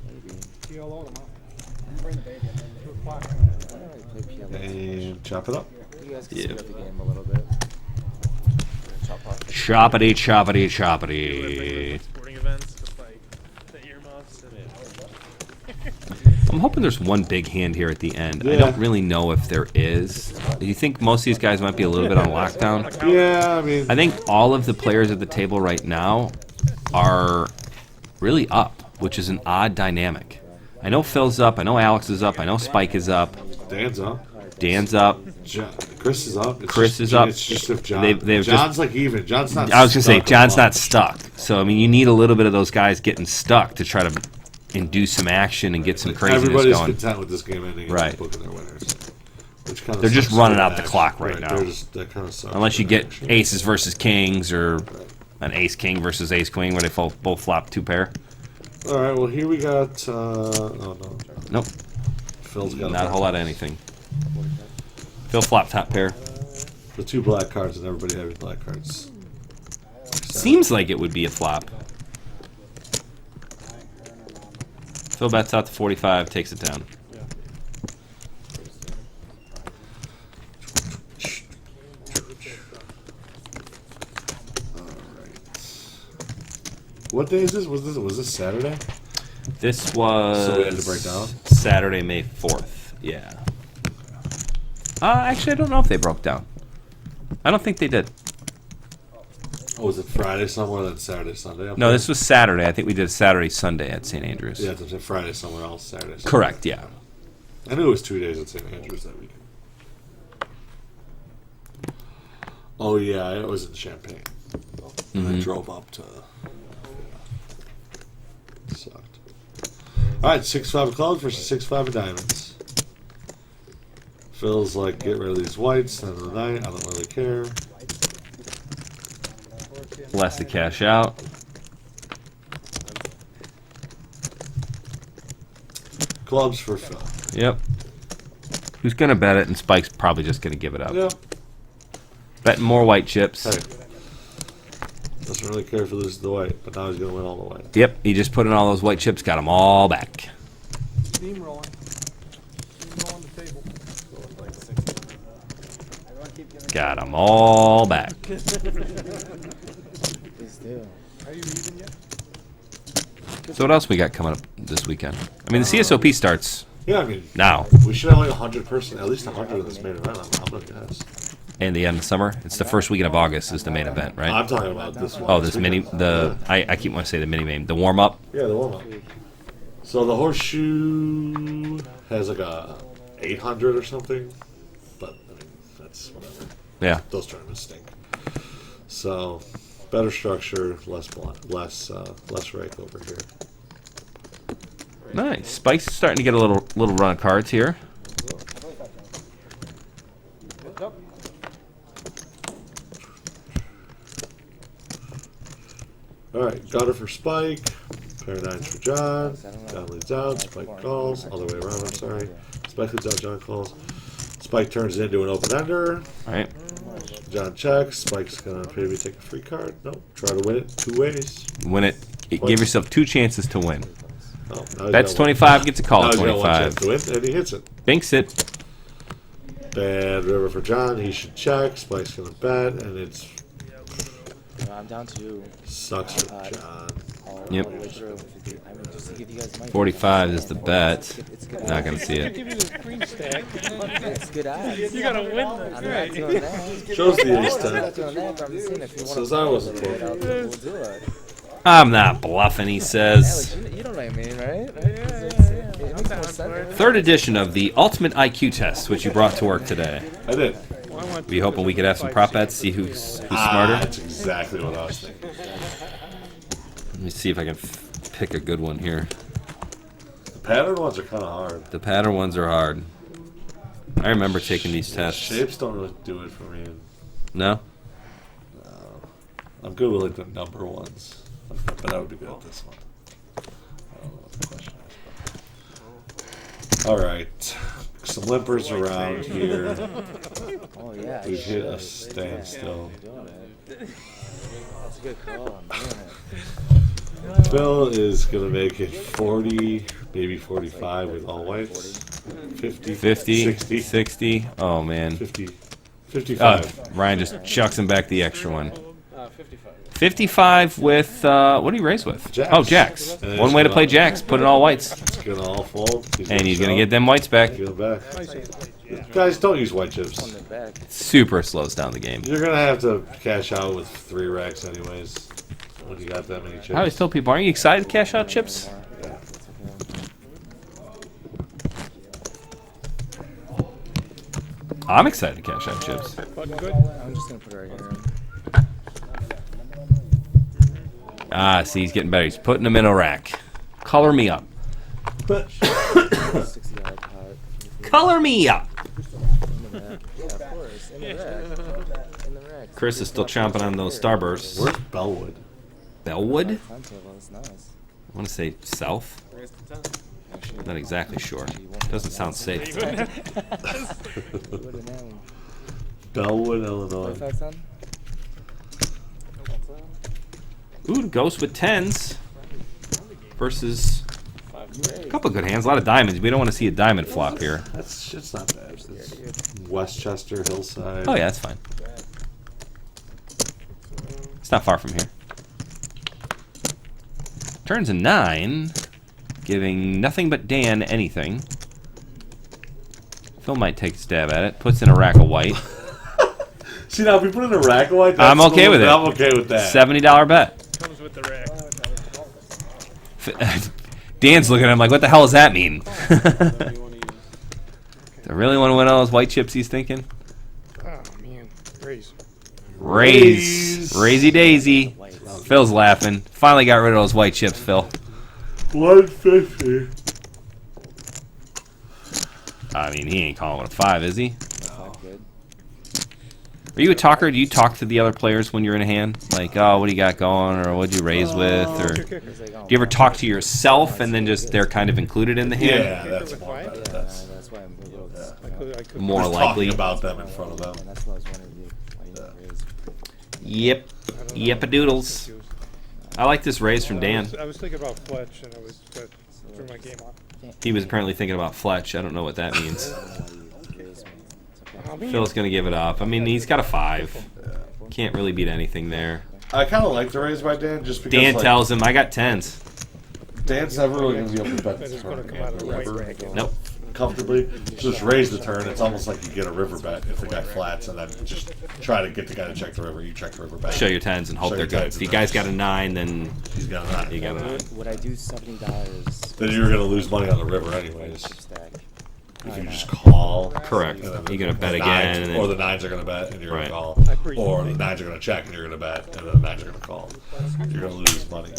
Maybe. PLO tomorrow. Bring the baby. 2 o'clock. I don't really play PLO. And chop it up. You guys can Yeah. speed up the game a little bit. Choppity, choppity, choppity. Sporting events with like the earmuffs and I'm hoping there's one big hand here at the end. I Yeah. don't really know if there is. Do you think most of these guys might be a little bit on lockdown? Yeah, I mean, I think all of the players at the table right now are really up, which is an odd dynamic. I know Phil's up, I know Alex is up, I know Spike is up, Dan's up. Dan's up. Chris is up. It's Chris just, is up. It's just if John. They've John's like even. John's not. I was gonna say stuck John's above. not stuck, so I mean you need a little bit of those guys getting stuck to try to induce some action and get some craziness Everybody's going. content with this game ending and Right. just booking their winners. Which kind of They're just sucks running for out the action. clock right now. They're just, that kind of sucks. Unless you for get action. aces versus kings or an ace king versus ace queen where they both flop 2 pair. All right. Well, here we got. Oh no. Nope. Phil's got Not a whole lot of anything. Phil flop top pair. the 2 black cards and everybody having black cards. Seems like it would be a flop. Phil bets out to 45, takes it down. What day is this? Was this Saturday? This was So we had to break down? Saturday, May 4th. Yeah. Actually, I don't know if they broke down. I don't think they did. Oh, was it Friday somewhere, then Saturday, Sunday? No, this was Saturday. I think we did Saturday, Sunday at St. Andrews. Yeah, it's Friday somewhere else, Saturday. Sunday. Correct, yeah. I knew it was 2 days at St. Andrews that weekend. Oh, yeah, it was in Champaign. And I drove up to... Sucked. All right, 6-5 of clubs versus 6-5 of diamonds. Phil's like, get rid of these whites, 10 of the night, I don't really care. Less to cash out. Clubs for Phil. Yep. Who's going to bet it? And Spike's probably just going to give it up. Yeah. Betting more white chips. Hey. Doesn't really care if he loses the white, but now he's going to win all the white. Yep, he just put in all those white chips, got them all back. Steamrolling. Steamrolling the table. Got them all back. Please do. Are you even yet? So what else we got coming up this weekend? I mean, the CSOP starts Yeah, I mean, now. we should have like 100 person, at least 100 in this main event. I'm going to guess. And the end of summer. It's the first weekend of August is the main event, right? I'm talking about this one. Oh, this mini, I keep wanting to say the mini main, the warm up. Yeah, the warm up. So the horseshoe has like a 800 or something, but I mean that's whatever. Yeah. Those tournaments stink. So better structure, less rake over here. Nice. Spike's starting to get a little run of cards here. All right, gutter for Spike, pair of 9s for John. John leads out, Spike calls. Other way around, I'm sorry. Spike leads out, John calls. Spike turns it into an open ender. All right. John checks. Spike's gonna maybe take a free card. Nope. Try to win it 2 ways. Win it. Give yourself 2 chances to win. Oh, now he's Bets got one. 25, gets a call Now at he's got 1 chance 25. to win, and he hits it. Binks it. Bad river for John. He should check. Spike's gonna bet, and it's I'm down to sucks for John. all Yep. the way through. I mean, just to give you guys money. 45 is the bet. It's good. Not going to see it. Give you this green stack. It's good odds. You gotta win I'm this. not doing that. Shows the ace I'm not 10. doing that, but I'm just saying if you want Says to I play a wasn't little bit, bluffing. we'll do it. I'm not bluffing, he says. Alex, you know what I mean, right? It makes more sense. Third edition of the Ultimate IQ Test, which you brought to work today. I did. We hoping we could have some prop bets, see who's smarter. That's exactly what I was thinking. Let me see if I can pick a good one here. The pattern ones are kind of hard. The pattern ones are hard. I remember taking these tests. Shapes don't really do it for me. No? I'm good with like the number ones, but I would be good at this one. I don't know what the question is. All right, some limpers around here. Oh, yeah. We've hit a standstill. I'm doing it. That's a good call. I'm doing it. Bill is gonna make it 40, maybe 45 with all whites. 50, 50, 60, 60. Oh, man. 50, Oh, 55. Ryan just chucks him back the extra one. 55 with, what do you raise with? Jacks. Oh, jacks. And One it's way to gonna- play jacks. Put it all whites. It's gonna all fold. And he's going to shove, get them whites back. Get it back. Guys, don't use white chips. On the back. Super slows down the game. You're gonna have to cash out with 3 racks anyways. When you got that many chips. I always tell people, aren't you excited to cash out chips? I'm excited to cash out chips. But good. I'm just going to put it right here. Ah, see, he's getting better. He's putting them in a rack. Color me up. $60 pot. Color me up. Yeah, of course. In the rack. In the rack. Chris is still chomping on those Starbursts. Where's Bellwood? Bellwood? Timetable is nice. I want to say south. Actually, Not exactly sure. Doesn't sound safe. you would have known. Bellwood, Illinois. 45 ton? Ooh, Ghost with 10s versus a couple good hands. A lot of diamonds. We don't want to see a diamond flop here. That's shit's not bad. It's Westchester, Hillside. Oh yeah, that's fine. It's not far from here. Turns a 9, giving nothing but Dan anything. Phil might take a stab at it. Puts in a rack of white. See, now if we put in a rack of white, I'm okay with it. I'm okay with that. $70 bet. Comes with the rack. Dan's looking at him like, what the hell does that mean? Do I really want to win all those white chips he's thinking? Oh, man. Raise. Raise. Raisey daisy. Phil's laughing. Finally got rid of those white chips, Phil. 150. I mean, he ain't calling it a 5, is he? Not good. Are you a talker? Do you talk to the other players when you're in a hand? Like, oh, what do you got going? Or what'd you raise with? Or do He's like, oh, you ever talk to yourself and then just they're kind of included in the hand? Yeah, that's more better. yeah, That's that's why I'm a little I could More just likely. talking about them in front of them. and that's what I was wondering why you didn't raise. Yep. Yep-a-doodles. I like this raise from Dan. I was thinking about Fletch, and I was threw my game off. He was apparently thinking about Fletch. I don't know what that means. I don't know why you raised me. It's okay. Phil's going to give it up. I mean, he's got a 5. Can't really beat anything there. I kind of like the raise by Dan just because Dan like, tells him, I got 10s. Dan's never really going to be able to bet That the is gonna turn come out of the right ever, bracket. Nope. comfortably. Just raise the turn. It's almost like you get a river bet if the guy flats, and then just try to get the guy to check the river. You check the river bet. Show your 10s and hope Show they're your good. 10s If you and guys then- got a 9, then He's got a 9. you got a 9. Would I do $70 Then you're going to lose money on the river anyways. stack? If you just call. Correct. and then You're going to bet the again. nines- And or then, the 9s are going to bet, and you're Right. going to call. agree. Or the 9s are going to check, and you're going to bet, and then the 9s are going to call. You're going to lose money.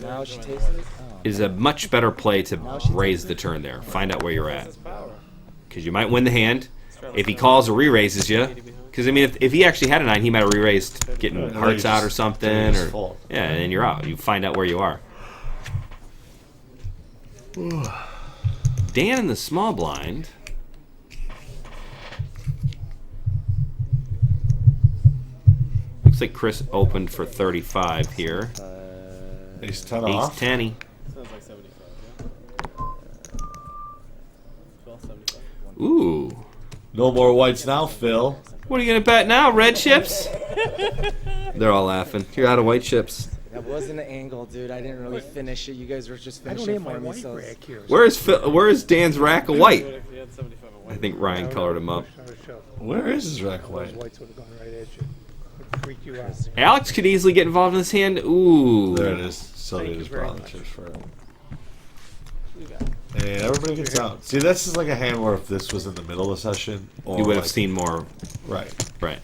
Now she takes it? Oh. is a much better play to raise the turn there. Find out where you're at. Because you might win the hand. If he calls or re-raises you. Because, I mean, if he actually had a 9, he might have re-raised getting Yeah, hearts he's out or just something. doing his Or fault. yeah, and then you're out. You find out where you are. Dan in the small blind. Looks like Chris opened for 35 here. Ace 10 Ace off. 10. Sounds like 75, yeah? 12, 75. Ooh. No more whites now, Phil. What are you going to bet now? Red chips? They're all laughing. You're out of white chips. That wasn't an angle, dude. I didn't really finish it. You guys were just I don't finishing have my for me, white so rack here. Where is Dan's rack of white? What if you had 75 and I white? think Ryan colored him up. I was shocked. Where is his rack Those white? whites would have gone right at you. It'd freak you out. Alex could easily get involved in this hand. Ooh. There it is. So Thank it you is very brown much. chips for him. And everybody gets out. See, this is like a hand where if this was in the middle of the session, or You would have like- seen more. right, Right.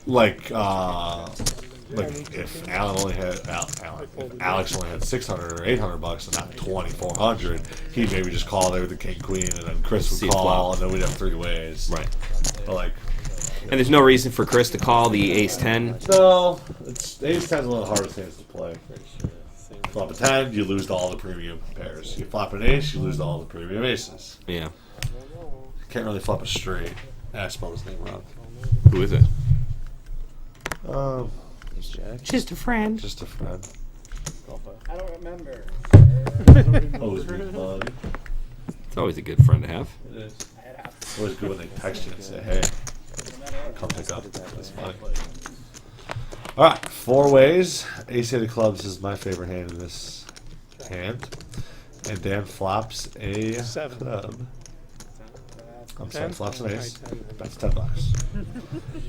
like if Alan only had if Alex only had 600 or 800 bucks and not 2,400, he'd maybe just call there with the king queen, and then Chris would See a call, flop. and then we'd have 3 ways. Right. But like, And there's no reason for Chris to call the ace 10. no, it's ace 10's one of the hardest hands to play. Flop a 10, you lose to all the premium pairs. You flop an ace, you lose to all the premium aces. Yeah. Can't really flop a straight. Spell his name wrong. Who is it? Ace jack. Just a friend. Just a friend. I don't remember. Always good bug. It's always a good friend to have. It is. Always good when they text you and say, "Hey, come pick up." That's fine. All right, 4 ways. Ace 8 of clubs is my favorite hand in this hand, and Dan flops a 7. club. I'm sorry, 10? flops an ace. 10. That's $10.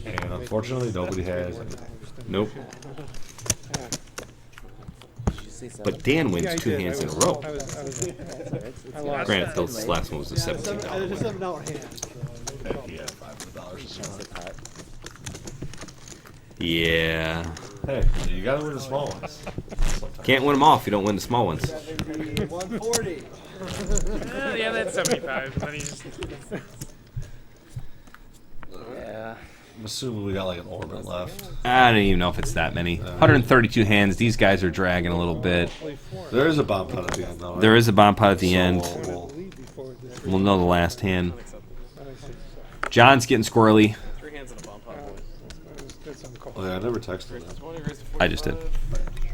And unfortunately, nobody has anything. Nope. Did you say seven? But Dan Yeah, wins I 2 did. hands I in a was- row. I was- It's I lost. Granted, this last one was a $17 win. $7 hand. And he had $500 Chance at pot. Yeah. Hey, you gotta win the small ones. Sometimes. Can't win them all if you don't win the small ones. 140. Yeah, that's 75. And then he just. I'm assuming we got like an orbit left. I don't even know if it's that many. 132 hands. These guys are dragging a little bit. There is a bomb pot at the end, though. Right? There is a bomb pot at the end. Lead before this. We'll know the last hand. Unacceptable. John's getting squirrely. 3 hands in a bomb pot, boy. That's uncalled. Oh, yeah, I never texted Raise to that. 20, raise to 45. I just did.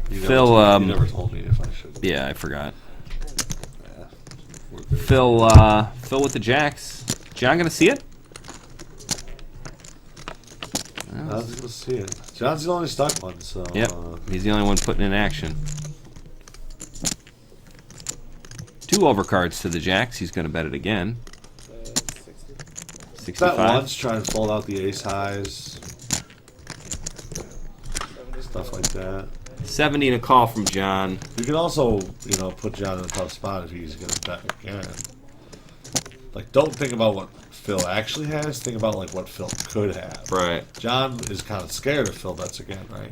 You never Phil, told, you never told me if I should. Yeah, I forgot. Yeah. We're good. Phil with the jacks. John gonna see it? I was gonna see it. John's the only stuck one, so. Yep. He's the only one putting in action. 2 overcards to the jacks. He's gonna bet it again. 60. Bet 65. once, try and fold out the ace highs, stuff like that. 70 and a call from John. You can also, you know, put John in a tough spot if he's gonna bet again. Like, don't think about what Phil actually has. Think about like what Phil could have. Right. John is kind of scared if Phil bets again, right?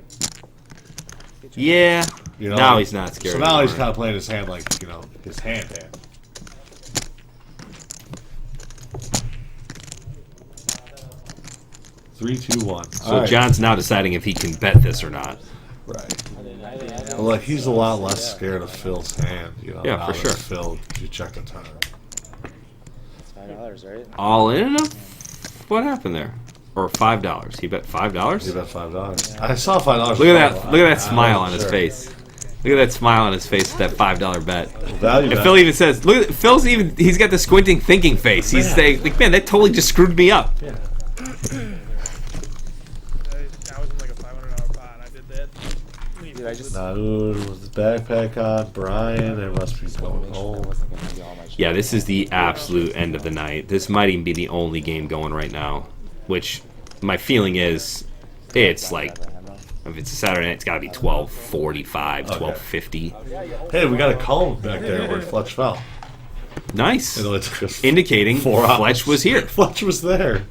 Yeah. You know, Now he's not scared So now he's anymore. kind of playing his hand like, you know, his hand. 3, 2, 1. So John's now deciding if he can bet this or not. Right. Well, like he's a lot less scared of Phil's hand, you know. Yeah, now for that sure. Phil, you check the turn. It's $5, right? All in enough? What happened there? Or $5? He bet $5? He bet $5. I saw $5. Look at that! Look at that smile on his face. Look at that smile on his face with that $5 bet. Value And bet. Phil even says, "Look, at Phil's even. He's got the squinting, thinking face. He's saying, like, man, that totally just screwed me up." I was in like a $500 pot. I did that. Dude, I just Dude, with the backpack on, Brian, it must be going that home. wasn't gonna be all my shit. Yeah, this is the absolute end of the night. This might even be the only game going right now. Which, my feeling is, it's like, if it's a Saturday night, it's got to be 12:45, 12:50. Hey, we got a call back there where Fletch fell. Nice. It only took us Indicating 4 hours. Fletch was here. Fletch was there.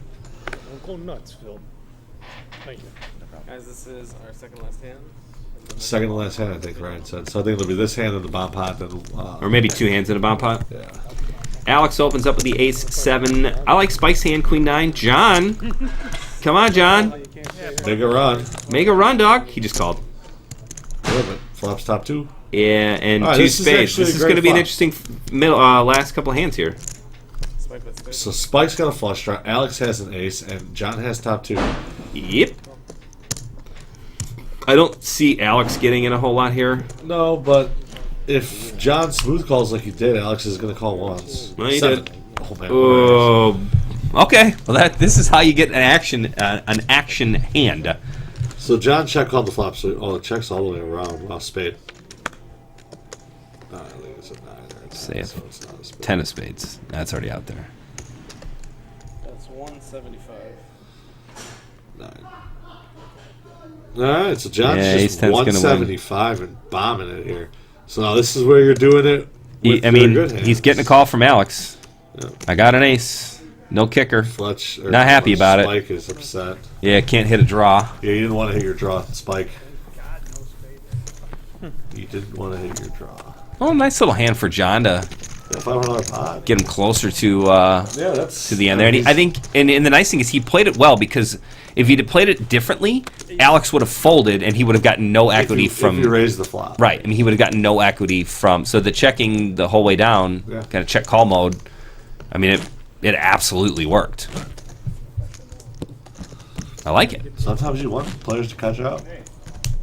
Don't go nuts, Phil. Thank you. Guys, this is our second last hand. Second to last hand, I think Ryan said. So I think it'll be this hand and the bomb pot. Then, Or maybe 2 hands in a bomb pot. yeah. Alex opens up with the ace-7. I like Spike's hand, queen-9. John. Come on, John. Make a run. Make a run, dog. He just called. A little bit. Flops top 2. Yeah, and All right, 2 this is spades. actually This a is going to great be an flop. interesting middle last couple of hands here. Spike bets 30. So Spike's got a flush draw. Alex has an ace, and John has top 2. Yep. I don't see Alex getting in a whole lot here. No, but if John smooth calls like he did, Alex is going to call once. No, he 7. did. Oh, man. Oh, okay. Well, this is how you get an action hand. So John check called the flop, so it checks all the way around. Wow, spade. I think it's a 9 there. Say it. So it's not a spade. 10 of spades. That's already out there. That's 175. 9. All right, so John's Yeah, just ace 10's gonna win. 175 and bombing it here. So now this is where you're doing it. With I your mean, good hands. he's getting a call from Alex. Yeah. I got an ace. No kicker. Fletch. Not happy about it. Spike is upset. Yeah, can't hit a draw. Yeah, you didn't want to hit your draw, Spike. You didn't want to hit your draw. Oh, nice little hand for John to Yeah, $500 pot. get him closer to Yeah, that's the end there. And I think, and the nice thing is he played it well, because if he'd have played it differently, Alex would have folded and he would have gotten no equity from. If you raise the flop. Right. I mean, he would have gotten no equity from. So the checking the whole way down, Yeah. kind of check call mode. I mean, it absolutely worked. I like it. Sometimes you want players to catch up.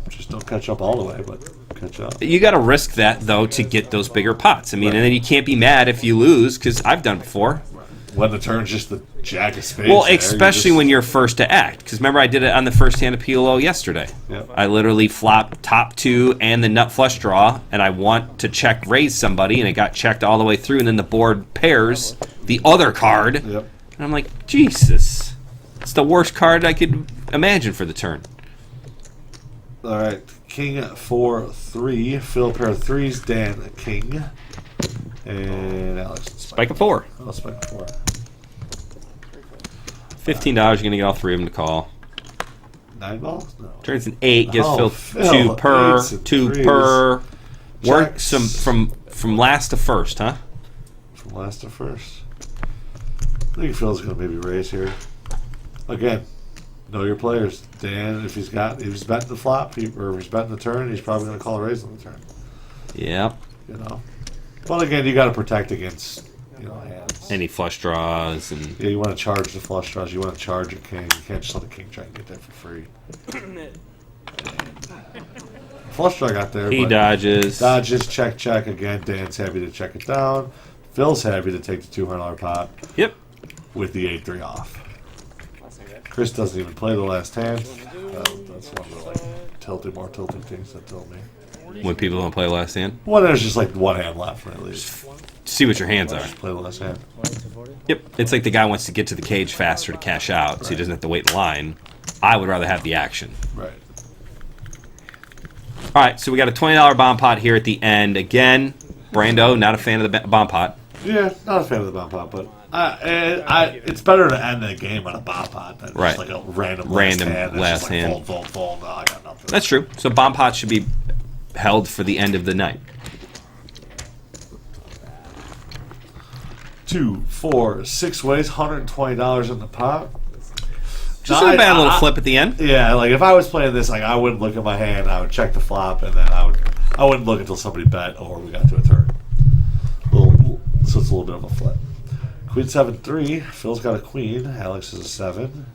Just don't catch up all the way, but catch up. You got to risk that though to get those bigger pots. I mean, and then you can't be mad if you lose, because I've done it before. When the turn's just the jack of spades. Well, there, especially when you're first to act. Because remember, I did it on the first hand of PLO yesterday. Yep. I literally flopped top 2 and the nut flush draw, and I want to check raise somebody, and it got checked all the way through, and then the board pairs the other card. Yep. And I'm like, Jesus. It's the worst card I could imagine for the turn. All right, King 4-3. Phil pair of 3s. Dan King. And Alex. Spike a 4. Oh, Spike 4. $15, you're going to get all 3 of them to call. 9 balls? No. Turns an 8, gives Oh, Phil Phil, 2 per, 8s and 2 3s. per. Work Checks. some from last to first, huh? From last to first. I think Phil's going to maybe raise here. Again, Know your players. Dan, if he's betting the flop, or if he's betting the turn, he's probably going to call a raise on the turn. Yep. You know. But again, you got to protect against hands. Any flush draws and Yeah, you want to charge the flush draws. You want to charge a king. You can't just let the king try and get that for free. Flush draw got there. he but dodges. Dodges, check again. Dan's happy to check it down. Phil's happy to take the $200 pot Yep. with the 8-3 off. Chris doesn't even play the last hand. That's one of the more tilting things that told me. When people don't play last hand, Well, there's just like one hand left when I leave. see what your hands are. Just play the last hand. Yep. It's like the guy wants to get to the cage faster to cash out, so he doesn't have to wait in line. I would rather have the action. Right. All right, so we got a $20 bomb pot here at the end. Again, Brando, not a fan of the bomb pot. Yeah, not a fan of the bomb pot, but it's better to end the game on a bomb pot than Right. just like a random Random last hand. last That's just like hand. Fold. No, I got nothing. That's true. So bomb pot should be held for the end of the night. 2, 4, 6 ways, $120 in the pot. Just a bad little flip at the end. Yeah, like if I was playing this, like I wouldn't look at my hand. I would check the flop, and then I wouldn't look until somebody bet or we got to a turn. So it's a little bit of a flip. Queen 7-3. Phil's got a queen. Alex is a 7.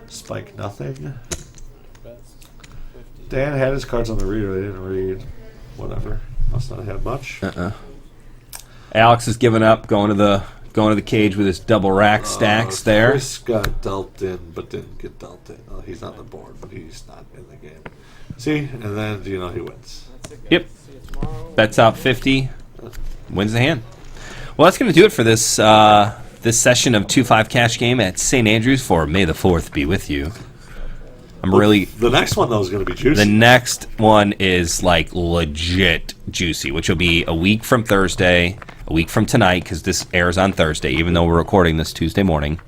Spike nothing. Dan had his cards on the reader. They didn't read. Whatever. Must not have had much. Alex is giving up, going to the cage with his double rack stacks there. Chris got dealt in, but didn't get dealt in. Oh, he's on the board, but he's not in the game. See, and then he wins. Yep. Bets out 50. Wins the hand. Well, that's going to do it for this this session of 2-5 Cash Game at St. Andrews for May the 4th be with you. The next one, though, is going to be juicy. The next one is like legit juicy, which will be a week from Thursday, a week from tonight, because this airs on Thursday, even though we're recording this Tuesday morning.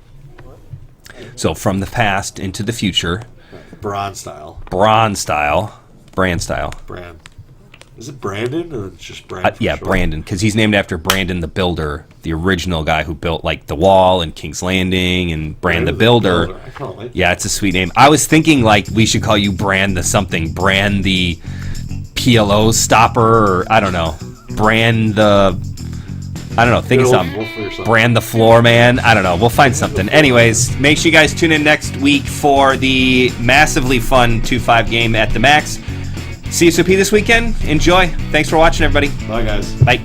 So from the past into the future. Bronze style. Brand style. Brand. Is it Brandon or it's just Brand? Yeah, sure? Brandon, because he's named after Brandon the Builder, the original guy who built like the Wall and King's Landing, and Brand the Builder. I kinda like Yeah, it's a sweet name. I was thinking like we should call you Brand the something, Brand the PLO Stopper, or I don't know, Brand the, I don't know, think of something. We'll figure something. Brand the Floor Man. I don't know. We'll find something. Anyways, make sure you guys tune in next week for the massively fun 2-5 game at the Max. CSOP this weekend. Enjoy. Thanks for watching, everybody. Bye, guys. Bye.